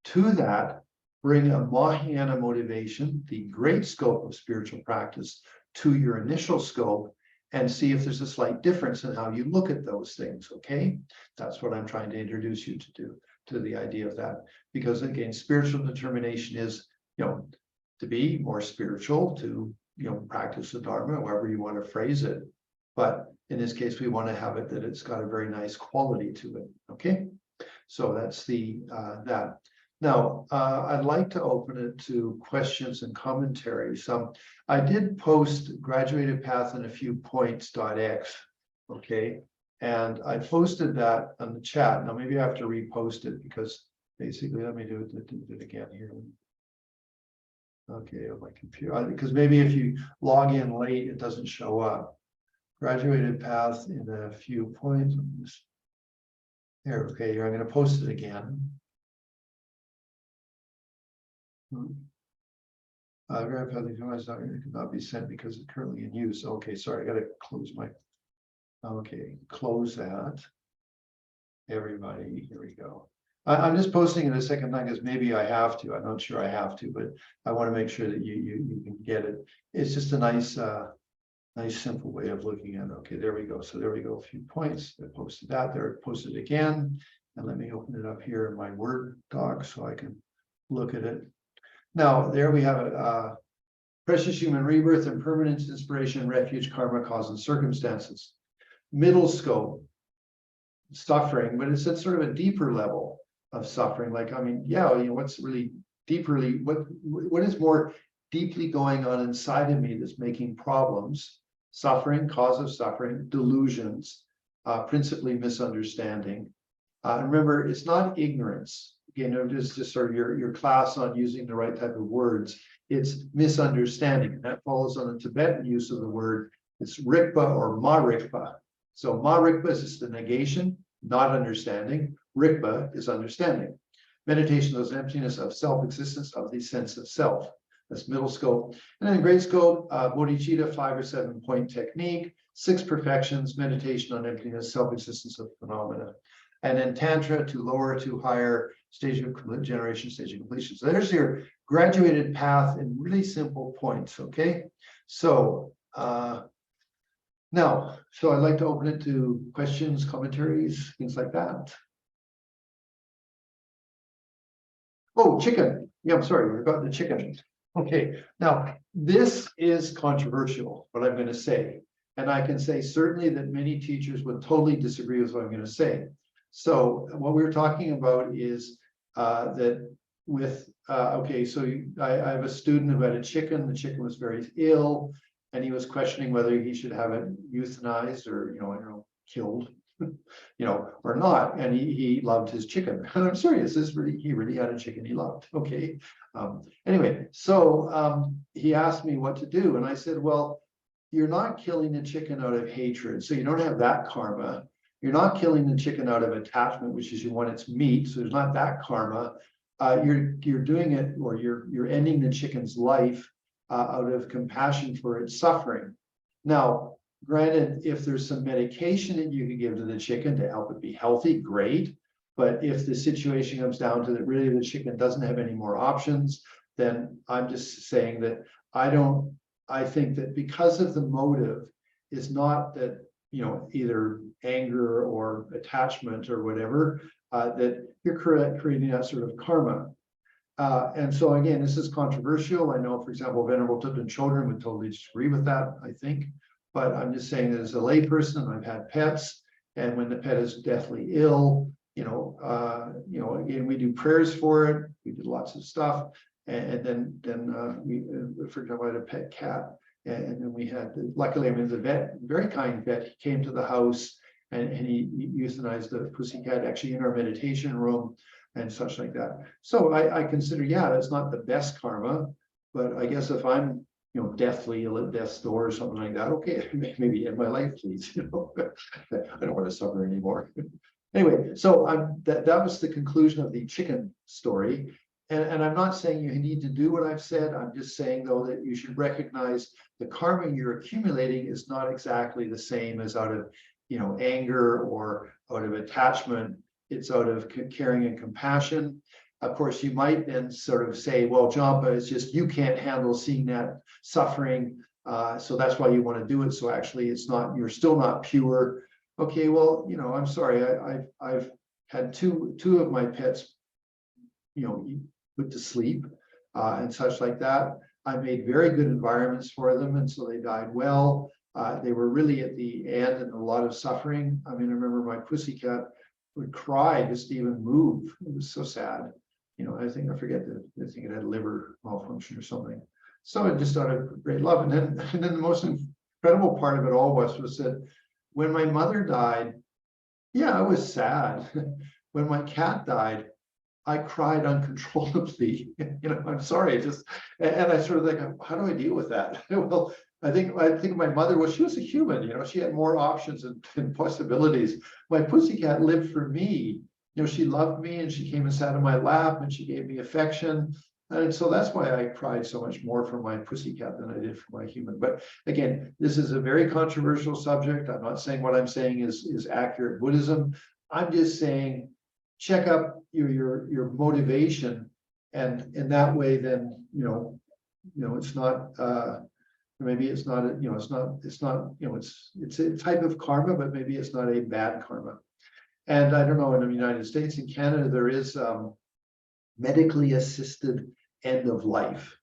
To that, bring a Mahayana motivation, the great scope of spiritual practice, to your initial scope, and see if there's a slight difference in how you look at those things. Okay, that's what I'm trying to introduce you to the idea of that. Because again, spiritual determination is, to be more spiritual, to practice the Dharma, however you want to phrase it. But in this case, we want to have it that it's got a very nice quality to it. Okay, so that's that. Now, I'd like to open it to questions and commentary. I did post graduated path in a few points.x, okay? And I posted that on the chat. Now, maybe I have to repost it because basically, let me do it again here. Okay, on my computer, because maybe if you log in late, it doesn't show up. Graduated path in a few points. Here, okay, here, I'm going to post it again. Could not be sent because it's currently in use. Okay, sorry, I got to close my. Okay, close that. Everybody, here we go. I'm just posting it a second time because maybe I have to. I'm not sure I have to, but I want to make sure that you can get it. It's just a nice simple way of looking at it. Okay, there we go. So there we go. A few points. I posted that there. Posted again, and let me open it up here in my Word doc so I can look at it. Now, there we have a precious human rebirth, impermanence, inspiration, refuge, karma, cause, and circumstances. Middle scope. suffering, but it's at sort of a deeper level of suffering. Like, I mean, yeah, what's really deeperly, what is more deeply going on inside of me that's making problems? Suffering, cause of suffering, delusions, principally misunderstanding. Remember, it's not ignorance. Again, it's just sort of your class on using the right type of words. It's misunderstanding. That follows on the Tibetan use of the word. It's rikpa or ma-rikpa. So ma-rikpa is just the negation, not understanding. Rikpa is understanding. Meditation is emptiness of self-existence, of the sense of self. That's middle scope. And then great scope, bodhicitta, 5 or 7 point technique, 6 perfections, meditation on emptiness, self-existence of phenomena. And then Tantra to lower to higher, stage of generation, stage of completion. So there's your graduated path in really simple points, okay? So now, so I'd like to open it to questions, commentaries, things like that. Oh, chicken. Yeah, I'm sorry, we forgot the chicken. Okay, now this is controversial, what I'm going to say. And I can say certainly that many teachers would totally disagree with what I'm going to say. So what we're talking about is that with, okay, so I have a student who had a chicken. The chicken was very ill, and he was questioning whether he should have it euthanized or, killed, or not. And he loved his chicken. And I'm serious, he really had a chicken he loved. Okay. Anyway, so he asked me what to do. And I said, well, you're not killing the chicken out of hatred. So you don't have that karma. You're not killing the chicken out of attachment, which is you want its meat. So there's not that karma. You're doing it, or you're ending the chicken's life out of compassion for its suffering. Now, granted, if there's some medication that you could give to the chicken to help it be healthy, great. But if the situation comes down to that really the chicken doesn't have any more options, then I'm just saying that I think that because of the motive is not that, either anger or attachment or whatever, that you're creating that sort of karma. And so again, this is controversial. I know, for example, Venerable Tibetan children would totally disagree with that, I think. But I'm just saying that as a layperson, I've had pets, and when the pet is deathly ill, again, we do prayers for it. We did lots of stuff, and then we, for example, I had a pet cat, and then we had, luckily, I mean, the vet, very kind vet, he came to the house and he euthanized the pussycat actually in our meditation room and such like that. So I consider, yeah, that's not the best karma, but I guess if I'm deathly ill at death's door or something like that, okay, maybe end my life, please. I don't want to suffer anymore. Anyway, so that was the conclusion of the chicken story. And I'm not saying you need to do what I've said. I'm just saying, though, that you should recognize the karma you're accumulating is not exactly the same as out of, anger or out of attachment. It's out of caring and compassion. Of course, you might then sort of say, well, Jhampa, it's just you can't handle seeing that suffering. So that's why you want to do it. So actually, it's not, you're still not pure. Okay, well, I'm sorry. I've had two of my pets, put to sleep and such like that. I made very good environments for them, and so they died well. They were really at the end and a lot of suffering. I mean, I remember my pussycat would cry just to even move. It was so sad. I think I think it had liver malfunction or something. So I just out of great love. And then the most incredible part of it all was that when my mother died, yeah, I was sad. When my cat died, I cried uncontrollably. I'm sorry, and I sort of think, how do I deal with that? Well, I think my mother was, she was a human, she had more options and possibilities. My pussycat lived for me. She loved me, and she came and sat in my lap, and she gave me affection. And so that's why I cried so much more for my pussycat than I did for my human. But again, this is a very controversial subject. I'm not saying what I'm saying is accurate Buddhism. I'm just saying, check up your motivation, and in that way, then it's not maybe it's not it's a type of karma, but maybe it's not a bad karma. And I don't know, in the United States and Canada, there is medically assisted end of life.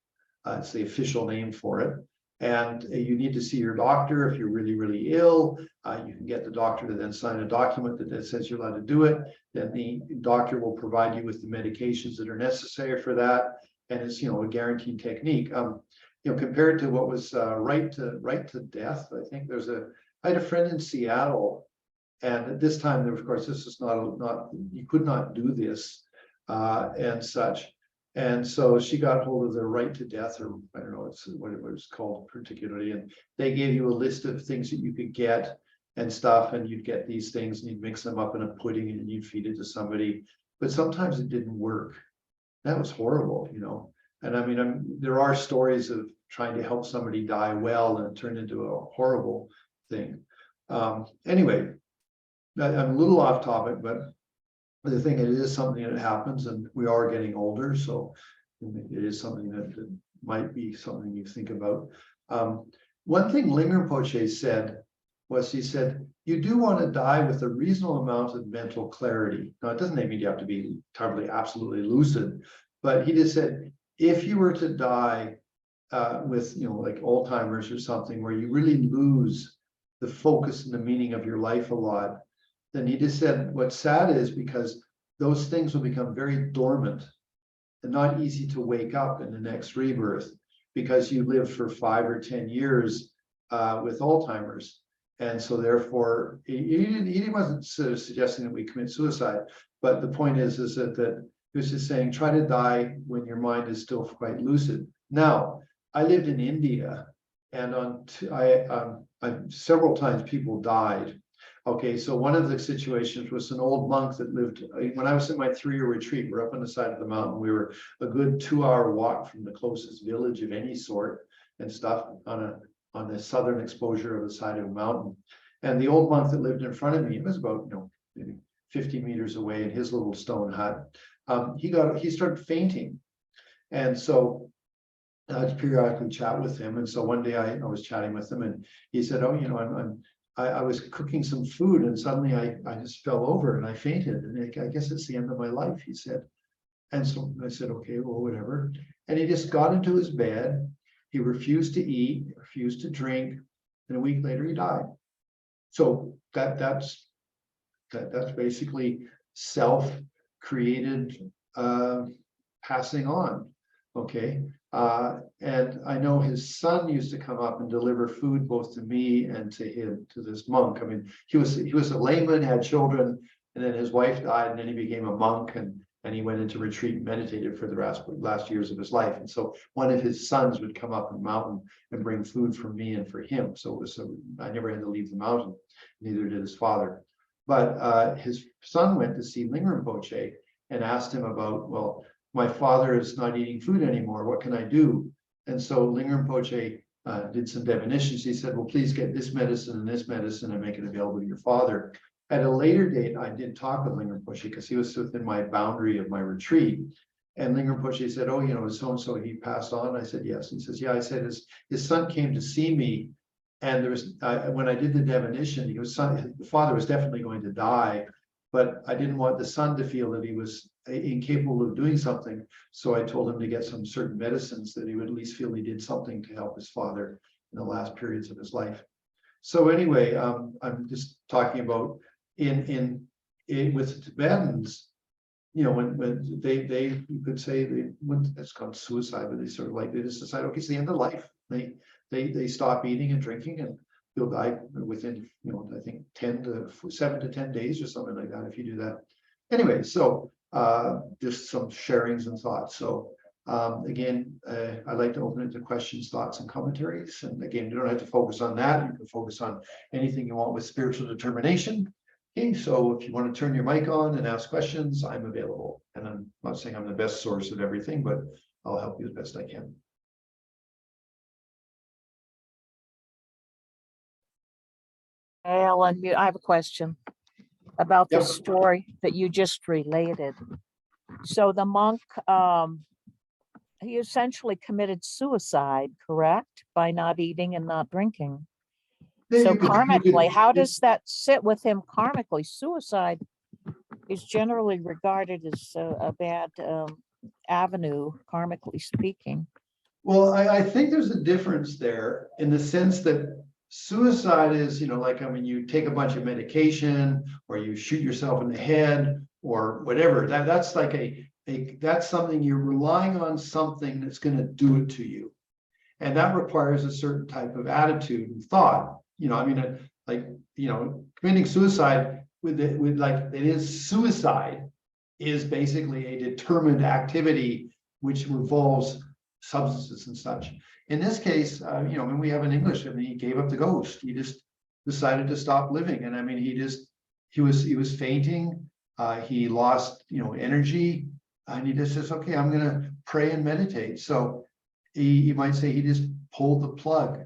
It's the official name for it. And you need to see your doctor if you're really, really ill. You can get the doctor to then sign a document that says you're allowed to do it. Then the doctor will provide you with the medications that are necessary for that. And it's, a guaranteed technique. Compared to what was right to death, I think I had a friend in Seattle, and at this time, of course, this is not you could not do this and such. And so she got hold of the right to death, or I don't know what it was called particularly, and they gave you a list of things that you could get and stuff, and you'd get these things and you'd mix them up in a pudding and you'd feed it to somebody. But sometimes it didn't work. That was horrible, And I mean, there are stories of trying to help somebody die well and it turned into a horrible thing. Anyway, I'm a little off topic, but the thing, it is something that happens, and we are getting older, so it is something that might be something you think about. One thing Linger Poche said was, he said, you do want to die with a reasonable amount of mental clarity. Now, it doesn't mean you have to be totally, absolutely lucid, but he just said, if you were to die with, like Alzheimer's or something, where you really lose the focus and the meaning of your life a lot, then he just said, what's sad is because those things will become very dormant and not easy to wake up in the next rebirth, because you lived for 5 or 10 years with Alzheimer's. And so therefore, he wasn't sort of suggesting that we commit suicide, but the point is that he was just saying, try to die when your mind is still quite lucid. Now, I lived in India, and several times people died. Okay, so one of the situations was an old monk that lived, when I was in my 3-year retreat, we're up on the side of the mountain. We were a good 2-hour walk from the closest village of any sort and stuff on the southern exposure of the side of a mountain. And the old monk that lived in front of me, it was about, maybe 50 meters away in his little stone hut. He started fainting. And so I'd periodically chat with him. And so one day I was chatting with him, and he said, oh, I was cooking some food, and suddenly I just fell over and I fainted. And I guess it's the end of my life, he said. And so I said, okay, well, whatever. And he just got into his bed. He refused to eat, refused to drink. And a week later, he died. So that's basically self-created passing on. Okay. And I know his son used to come up and deliver food both to me and to him, to this monk. I mean, he was a layman, had children, and then his wife died, and then he became a monk, and he went into retreat and meditated for the last years of his life. And so one of his sons would come up the mountain and bring food for me and for him. So I never had to leave the mountain, neither did his father. But his son went to see Linger Poche and asked him about, well, my father is not eating food anymore. What can I do? And so Linger Poche did some definitions. He said, well, please get this medicine and make it available to your father. At a later date, I did talk with Linger Poche because he was within my boundary of my retreat. And Linger Poche said, oh, so-and-so, he passed on. I said, yes. He says, yeah. I said, his son came to see me. And there was, when I did the definition, the father was definitely going to die, but I didn't want the son to feel that he was incapable of doing something. So I told him to get some certain medicines that he would at least feel he did something to help his father in the last periods of his life. So anyway, I'm just talking about with the Tibetans, when they you could say it's called suicide, but they sort of they just decide, okay, it's the end of life. They stop eating and drinking, and you'll die within, I think 7 to 10 days or something like that if you do that. Anyway, so just some sharings and thoughts. So again, I'd like to open it to questions, thoughts, and commentaries. And again, you don't have to focus on that. You can focus on anything you want with spiritual determination. Okay, so if you want to turn your mic on and ask questions, I'm available. And I'm not saying I'm the best source of everything, but I'll help you as best I can. I'll unmute. I have a question about the Yep. story that you just related. So the monk, he essentially committed suicide, correct? By not eating and not drinking. Yeah, So you could- karmically, how does that sit with him karmically? Suicide is generally regarded as a bad avenue, karmically speaking. Well, I think there's a difference there in the sense that suicide is, like, I mean, you take a bunch of medication or you shoot yourself in the head or whatever. That's like that's something you're relying on, something that's going to do it to you. And that requires a certain type of attitude and thought. I mean, like, committing suicide with like, it is suicide is basically a determined activity which involves substances and such. In this case, when we have in English, I mean, he gave up the ghost. He just decided to stop living. And I mean, he was fainting. He lost, energy. And he just says, okay, I'm going to pray and meditate. So you might say he just pulled the plug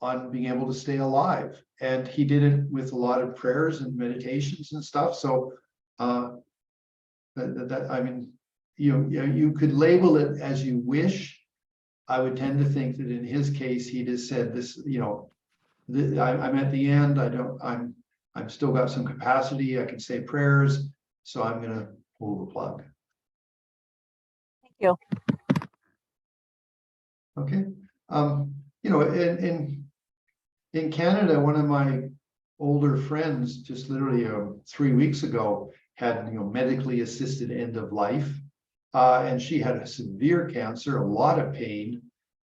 on being able to stay alive. And he did it with a lot of prayers and meditations and stuff. So I mean, you could label it as you wish. I would tend to think that in his case, he just said this, I'm at the end. I'm still got some capacity. I can say prayers. So I'm going to pull the plug. Thank you. Okay. In Canada, one of my older friends just literally 3 weeks ago had, medically assisted end of life. And she had a severe cancer, a lot of pain.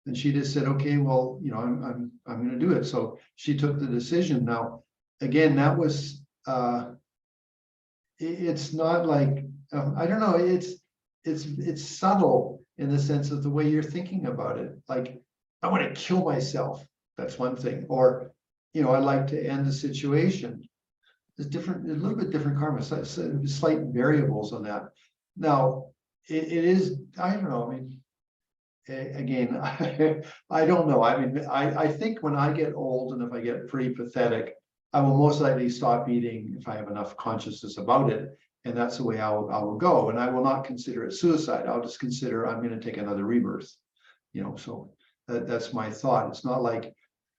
And she just said, okay, well, I'm going to do it. So she took the decision. Now, again, that was, it's not like, I don't know, it's subtle in the sense of the way you're thinking about it. Like, I want to kill myself. That's one thing. Or, I'd like to end the situation. There's a little bit different karma, slight variables on that. Now, it is, I don't know, I mean, again, I don't know. I mean, I think when I get old and if I get pretty pathetic, I will most likely stop eating if I have enough consciousness about it. And that's the way I will go. And I will not consider it suicide. I'll just consider I'm going to take another rebirth. So that's my thought. It's not like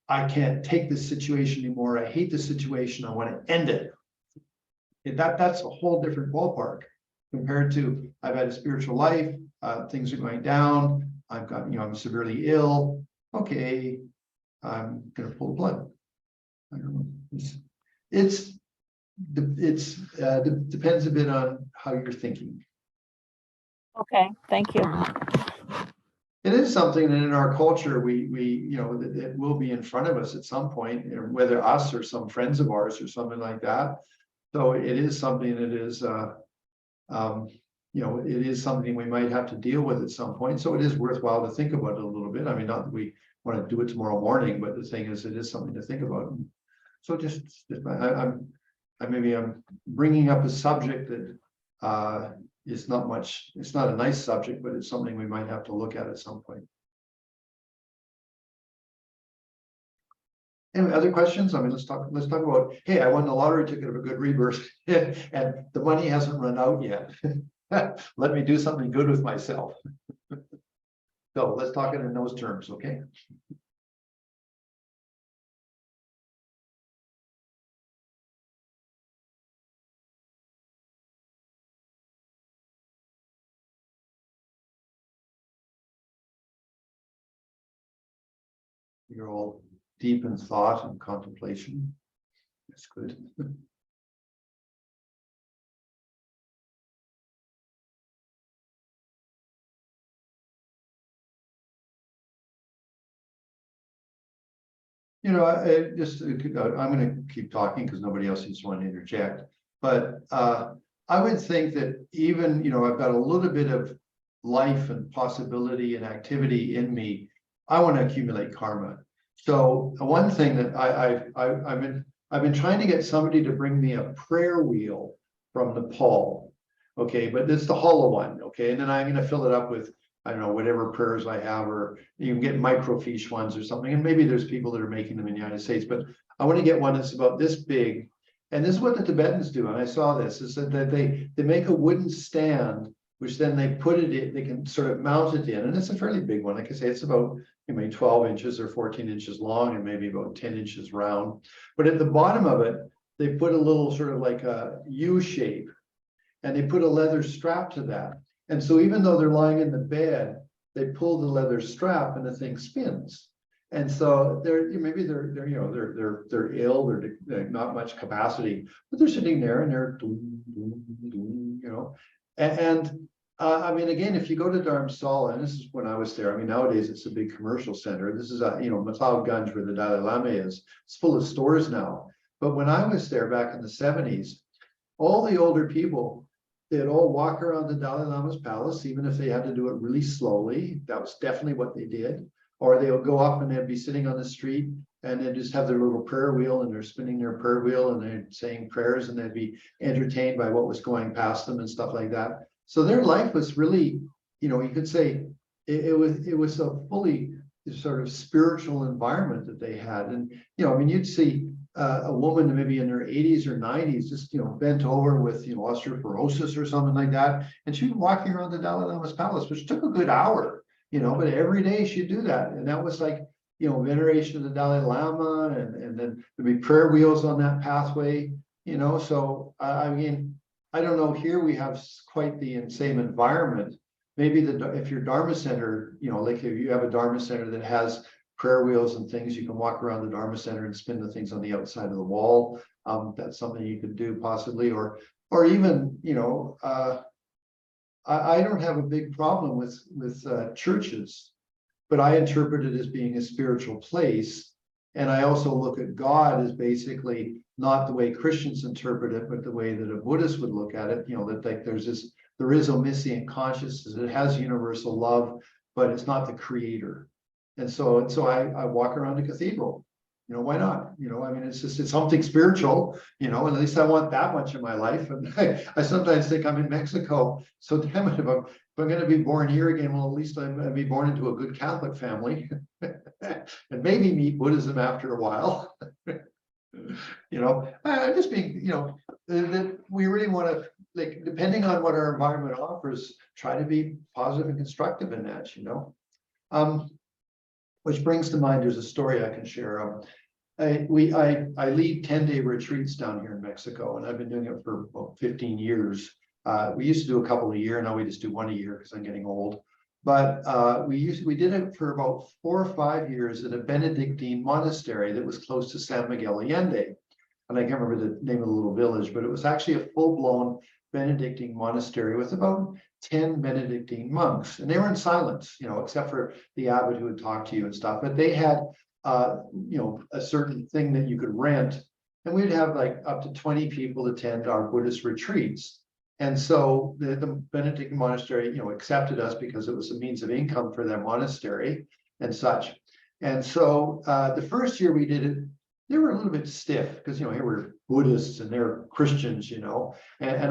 I can't take this situation anymore. I hate the situation. I want to end it. That's a whole different ballpark compared to I've had a spiritual life. Things are going down. I've got, I'm severely ill. Okay, I'm going to pull the plug. I don't know. It depends a bit on how you're thinking. Okay, thank you. It is something that in our culture that will be in front of us at some point, whether us or some friends of ours or something like that. So it is something that is, it is something we might have to deal with at some point. So it is worthwhile to think about it a little bit. I mean, not that we want to do it tomorrow morning, but the thing is, it is something to think about. So I'm bringing up a subject that is not much. It's not a nice subject, but it's something we might have to look at some point. Any other questions? I mean, let's talk about, hey, I won the lottery ticket of a good rebirth and the money hasn't run out yet. Let me do something good with myself. So let's talk it in those terms, okay? You're all deep in thought and contemplation. That's good. I'm going to keep talking because nobody else seems to want to interject. But I would think that even, I've got a little bit of life and possibility and activity in me. I want to accumulate karma. So one thing that I've been trying to get somebody to bring me a prayer wheel from Nepal. Okay, but it's the hollow one. Okay, and then I'm going to fill it up with, I don't know, whatever prayers I have, or you can get microfiche ones or something. And maybe there's people that are making them in the United States, but I want to get one that's about this big. And this is what the Tibetans do. And I saw this, is that they make a wooden stand, which then they put it in, they can sort of mount it in. And it's a fairly big one. Like I say, it's about maybe 12 inches or 14 inches long and maybe about 10 inches round. But at the bottom of it, they put a little sort of like a U shape, and they put a leather strap to that. And so even though they're lying in the bed, they pull the leather strap and the thing spins. And so maybe they're ill, they're not much capacity, but they're sitting there and they're I mean, again, if you go to Dharamsala, and this is when I was there, I mean, nowadays it's a big commercial center. This is McLeod Ganj where the Dalai Lama is. It's full of stores now. But when I was there back in the 70s, all the older people, they'd all walk around the Dalai Lama's palace, even if they had to do it really slowly. That was definitely what they did. Or they'll go up and they'd be sitting on the street and they'd just have their little prayer wheel and they're spinning their prayer wheel and they're saying prayers and they'd be entertained by what was going past them and stuff like that. So their life was really, you could say it was a fully sort of spiritual environment that they had. And, I mean, you'd see a woman maybe in her 80s or 90s, just, bent over with, osteoporosis or something like that. And she'd be walking around the Dalai Lama's palace, which took a good hour, but every day she'd do that. And that was like, veneration of the Dalai Lama. And then there'd be prayer wheels on that pathway, so I mean, I don't know, here we have quite the same environment. Maybe if your Dharma center, like if you have a Dharma center that has prayer wheels and things, you can walk around the Dharma center and spin the things on the outside of the wall. That's something you could do possibly, or even, I don't have a big problem with churches, but I interpret it as being a spiritual place. And I also look at God as basically not the way Christians interpret it, but the way that a Buddhist would look at it, that like there is omniscient consciousness, it has universal love, but it's not the creator. And so I walk around the cathedral, why not? I mean, it's something spiritual, and at least I want that much in my life. And I sometimes think I'm in Mexico. So damn it, if I'm going to be born here again, well, at least I'll be born into a good Catholic family and maybe meet Buddhism after a while. Just being, that we really want to, like, depending on what our environment offers, try to be positive and constructive in that, which brings to mind, there's a story I can share. I lead 10-day retreats down here in Mexico, and I've been doing it for about 15 years. We used to do a couple a year, now we just do one a year because I'm getting old. But we did it for about 4 or 5 years at a Benedictine monastery that was close to San Miguel Allende. And I can't remember the name of the little village, but it was actually a full-blown Benedictine monastery with about 10 Benedictine monks. And they were in silence, except for the abbot who would talk to you and stuff. But they had, a certain thing that you could rent. And we'd have like up to 20 people attend our Buddhist retreats. And so the Benedictine monastery, accepted us because it was a means of income for their monastery and such. And so the first year we did it, they were a little bit stiff because, here we're Buddhists and they're Christians, and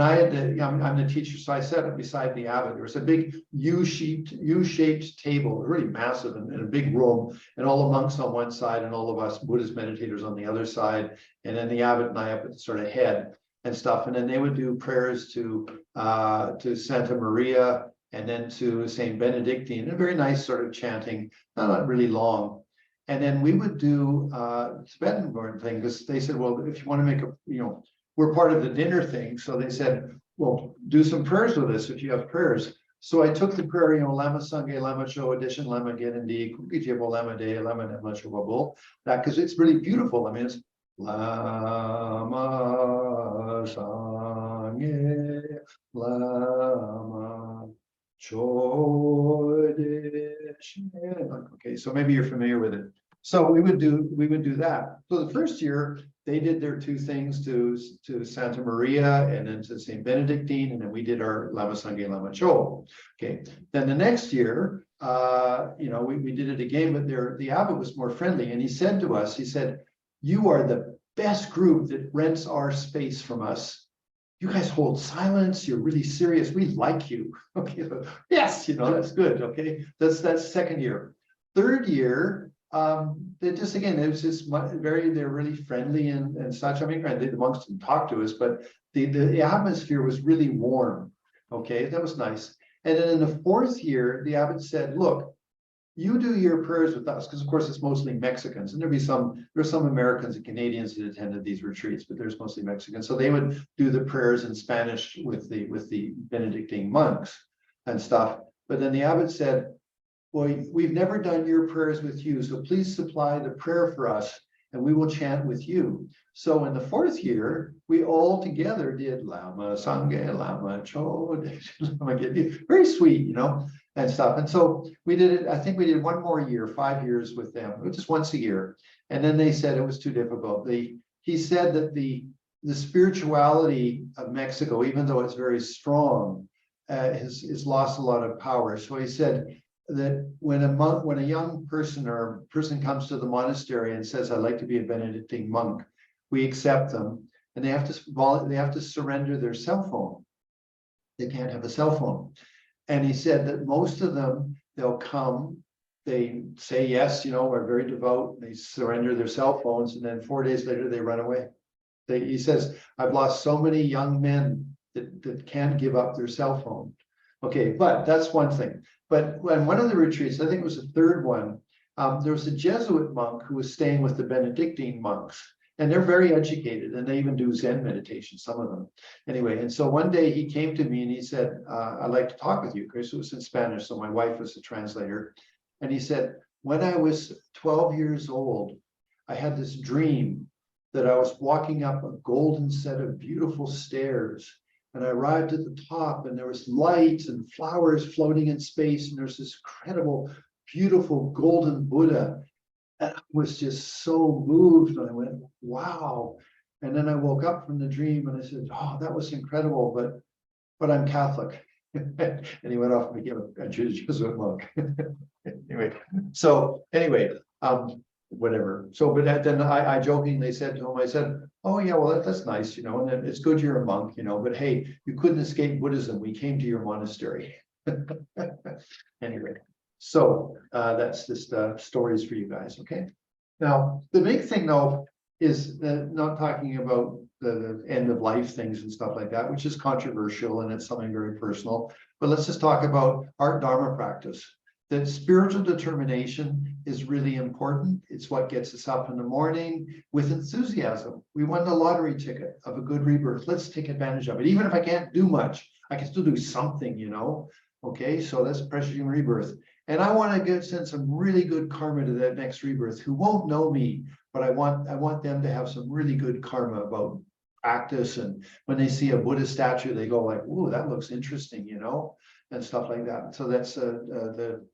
I had to, I'm the teacher. So I sat up beside the abbot. There was a big U-shaped table, really massive, in a big room, and all the monks on one side and all of us Buddhist meditators on the other side. And then the abbot and I up at the sort of head and stuff. And then they would do prayers to Santa Maria and then to Saint Benedictine, a very nice sort of chanting, not really long. And then we would do Tibetan thing, because they said, well, if you want to make we're part of the dinner thing. So they said, well, do some prayers with us if you have prayers. So I took the prayer, Lama Sangye, Lama Cho, Edition, Lama Genindi, Kukijebo, Lama De, Lama Nema Chobabul, that, because it's really beautiful. I mean, it's Lama Sangye, Lama Cho, Edition. Okay, so maybe you're familiar with it. So we would do that. So the first year they did their 2 things to Santa Maria and then to Saint Benedictine, and then we did our Lama Sangye Lama Cho. Okay. Then the next year, we did it again, but the abbot was more friendly, and he said to us, "You are the best group that rents our space from us. You guys hold silence. You're really serious. We like you." Okay. Yes, that's good. Okay. That's second year. Third year. They just, again, it was just they're really friendly and such. I mean, the monks didn't talk to us, but the atmosphere was really warm. Okay, that was nice. And then in the 4th year, the abbot said, "Look, you do your prayers with us," because of course it's mostly Mexicans, and there's some Americans and Canadians that attended these retreats, but there's mostly Mexicans. So they would do the prayers in Spanish with the Benedictine monks and stuff. But then the abbot said, well, we've never done your prayers with you, so please supply the prayer for us and we will chant with you. So in the 4th year, we all together did Lama Sangha, Lama Cho, Lama Gedi. Very sweet, you know, and stuff. And so we did it, I think we did one more year, 5 years with them, just once a year. And then they said it was too difficult. He said that the spirituality of Mexico, even though it's very strong, has lost a lot of power. So he said that when a young person or a person comes to the monastery and says, I'd like to be a Benedictine monk, we accept them, and they have to surrender their cell phone. They can't have a cell phone. And he said that most of them, they'll come, they say yes, you know, we're very devout, they surrender their cell phones, and then 4 days later they run away. He says, I've lost so many young men that can't give up their cell phone. Okay, but that's one thing. But when one of the retreats, I think it was the 3rd one, there was a Jesuit monk who was staying with the Benedictine monks, and they're very educated, and they even do Zen meditation, some of them. Anyway, and so one day he came to me and he said, I'd like to talk with you, because it was in Spanish, so my wife was the translator. And he said, when I was 12 years old, I had this dream that I was walking up a golden set of beautiful stairs. And I arrived at the top, and there was lights and flowers floating in space. And there's this incredible, beautiful golden Buddha. And I was just so moved. And I went, wow. And then I woke up from the dream and I said, oh, that was incredible, but I'm Catholic. And he went off and became a Jesuit monk. Anyway, whatever. So, but then I jokingly said to him, I said, oh yeah, well, that's nice, you know, and then it's good you're a monk, you know, but hey, you couldn't escape Buddhism. We came to your monastery. Anyway, so that's just stories for you guys, okay? Now, the big thing though is not talking about the end of life things and stuff like that, which is controversial and it's something very personal, but let's just talk about our Dharma practice. That spiritual determination is really important. It's what gets us up in the morning with enthusiasm. We won the lottery ticket of a good rebirth. Let's take advantage of it. Even if I can't do much, I can still do something, you know? Okay, so that's precious human rebirth. And I want to send some really good karma to that next rebirth who won't know me, but I want them to have some really good karma about practice. And when they see a Buddha statue, they go like, ooh, that looks interesting, you know? And stuff like that. So that's the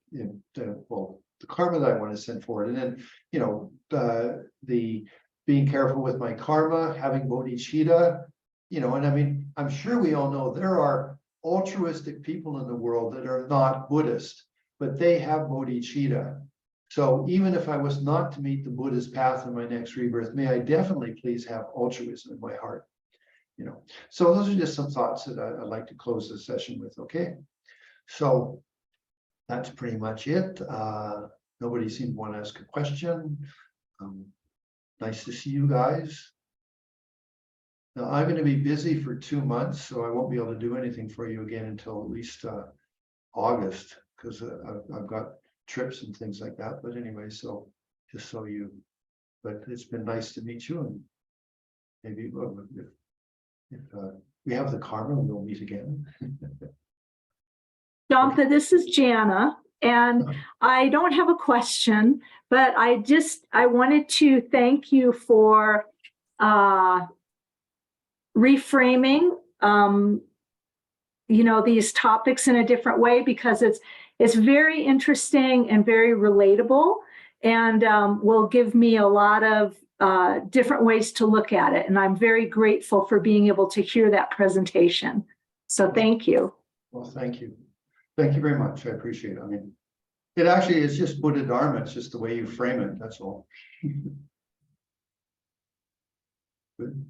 karma that I want to send forward. And then, you know, the being careful with my karma, having bodhicitta, you know, and I mean, I'm sure we all know there are altruistic people in the world that are not Buddhist, but they have bodhicitta. So even if I was not to meet the Buddha's path in my next rebirth, may I definitely please have altruism in my heart, you know. So those are just some thoughts that I'd like to close this session with, okay? So that's pretty much it. Nobody seemed to want to ask a question. Nice to see you guys. Now I'm going to be busy for 2 months, so I won't be able to do anything for you again until at least August, because I've got trips and things like that. But anyway, so just so you, but it's been nice to meet you, and maybe if we have the karma, we'll meet again. Jhampa, this is Jana, and I don't have a question, but I wanted to thank you for reframing, you know, these topics in a different way, because it's very interesting and very relatable, and will give me a lot of different ways to look at it. And I'm very grateful for being able to hear that presentation. So thank you. Well, thank you. Thank you very much. I appreciate it. I mean, it actually is just Buddha Dharma. It's just the way you frame it. That's all. Good.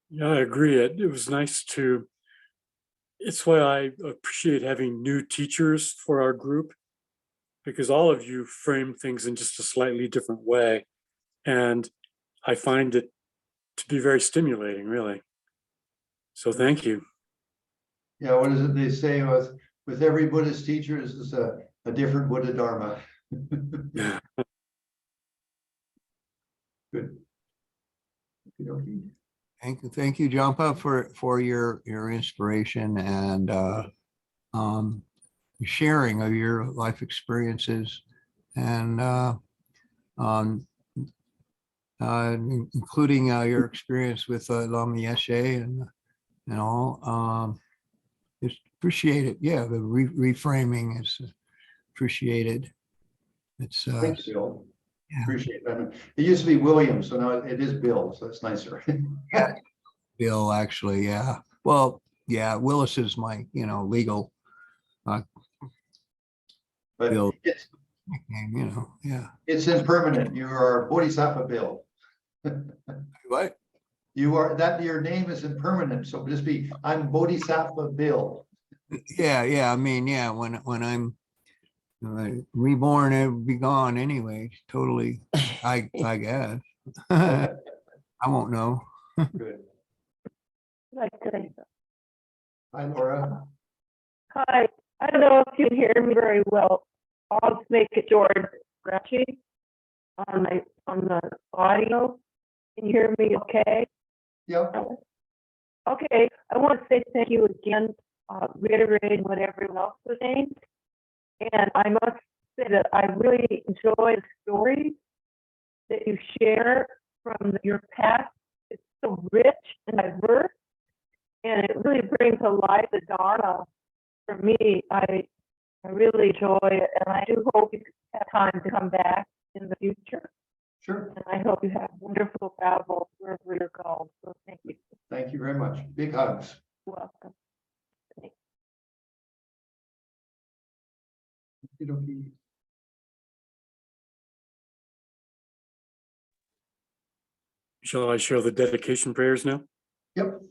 Yeah, I agree. It was nice to, it's why I appreciate having new teachers for our group, because all of you frame things in just a slightly different way. And I find it to be very stimulating, really. So thank you. Yeah, what is it they say with every Buddhist teacher is a different Buddha Dharma. Good. Okay. Thank you, Jhampa, for your inspiration and sharing of your life experiences and including your experience with Lama Yeshe and all. Just appreciate it. Yeah, the reframing is appreciated. It's Thanks, Bill. yeah. Appreciate that. It used to be William, so now it is Bill, so it's nicer. Bill, actually, yeah. Well, yeah, Willis is my, legal But Bill it's nickname, yeah. it's impermanent. You are Bodhisattva Bill. What? You are that your name is impermanent, so just be I'm Bodhisattva Bill. Yeah. I mean, yeah, when I'm reborn, it'll be gone anyway. Totally, I guess. I won't know. Good. Like today. Hi, Laura. Hi, I don't know if you can hear me very well. I'll just make it George scratchy on the audio. Can you hear me okay? Yep. Okay, I want to say thank you again, reiterating what everyone else was saying. And I must say that I really enjoy the stories that you share from your past. It's so rich and diverse, and it really brings alive the Dharma. For me, I really enjoy it, and I do hope you have time to come back in the future. Sure. And I hope you have wonderful travel wherever you're going. So thank you. Thank you very much. Big hugs. You're welcome. Okey-dokey. Shall I share the dedication prayers now? Yep.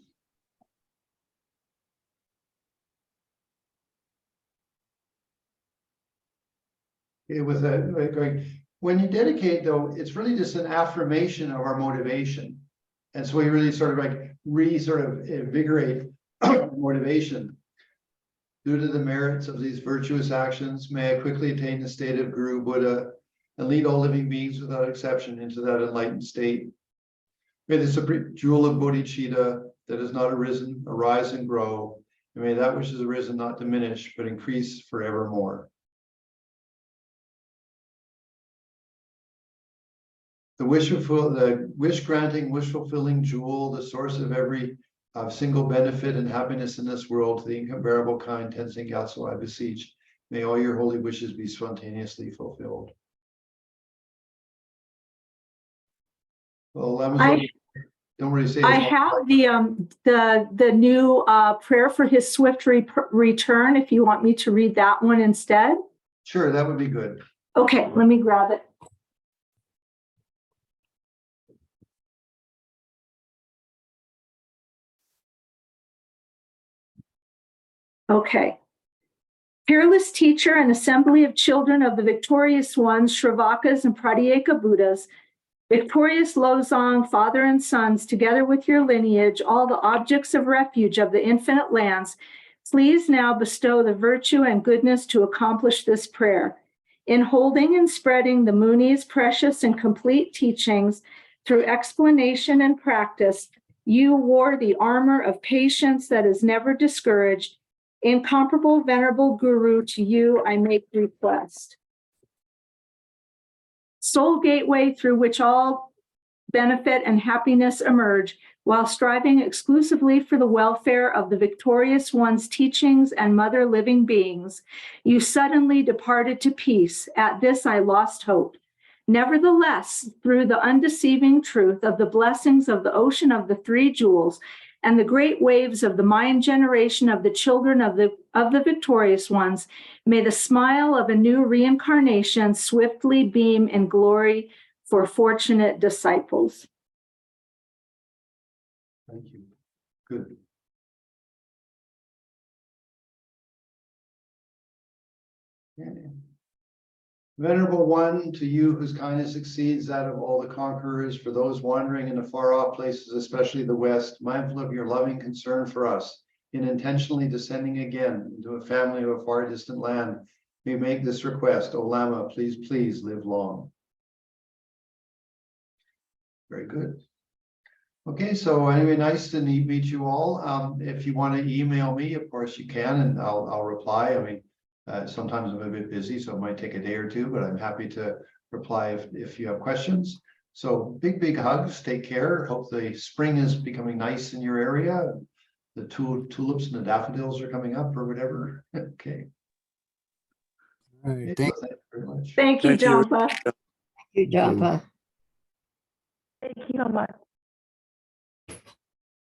Okay, with that, going, when you dedicate though, it's really just an affirmation of our motivation. And so we really sort of invigorate motivation. Due to the merits of these virtuous actions, may I quickly attain the state of Guru Buddha and lead all living beings without exception into that enlightened state. May the supreme jewel of bodhicitta that has not arisen arise and grow, and may that which has arisen not diminish but increase forevermore. The wish granting, wish fulfilling jewel, the source of every single benefit and happiness in this world, to the incomparable kind Tenzin Gyatso I beseech, may all your holy wishes be spontaneously fulfilled. Well, don't really say. I have the new prayer for his swift return. If you want me to read that one instead. Sure, that would be good. Okay, let me grab it. Okay. Fearless teacher and assembly of children of the victorious ones, Shravakas and Pratyeka Buddhas, victorious Lozong, father and sons, together with your lineage, all the objects of refuge of the infinite lands, please now bestow the virtue and goodness to accomplish this prayer. In holding and spreading the Muni's precious and complete teachings through explanation and practice, you wore the armor of patience that is never discouraged. Incomparable, venerable Guru, to you I make request. Sole gateway through which all benefit and happiness emerge, while striving exclusively for the welfare of the victorious one's teachings and mother living beings, you suddenly departed to peace. At this I lost hope. Nevertheless, through the undeceiving truth of the blessings of the ocean of the three jewels, and the great waves of the mind generation of the children of the victorious ones, may the smile of a new reincarnation swiftly beam in glory for fortunate disciples. Thank you. Good. Okay. Venerable One, to you whose kindness exceeds that of all the conquerors, for those wandering in the far off places, especially the West, mindful of your loving concern for us, in intentionally descending again into a family of a far distant land, we make this request, O Lama, please, please live long. Very good. Okay, so anyway, nice to meet you all. If you want to email me, of course you can, and I'll reply. I mean, sometimes I'm a bit busy, so it might take a day or two, but I'm happy to reply if you have questions. So big hugs, take care. Hope the spring is becoming nice in your area. The tulips and the daffodils are coming up or whatever. Okay. All right, Okay, thank so thank you very much. Thank you, Thank you. Jhampa. Thank you, Jhampa. Thank you so much.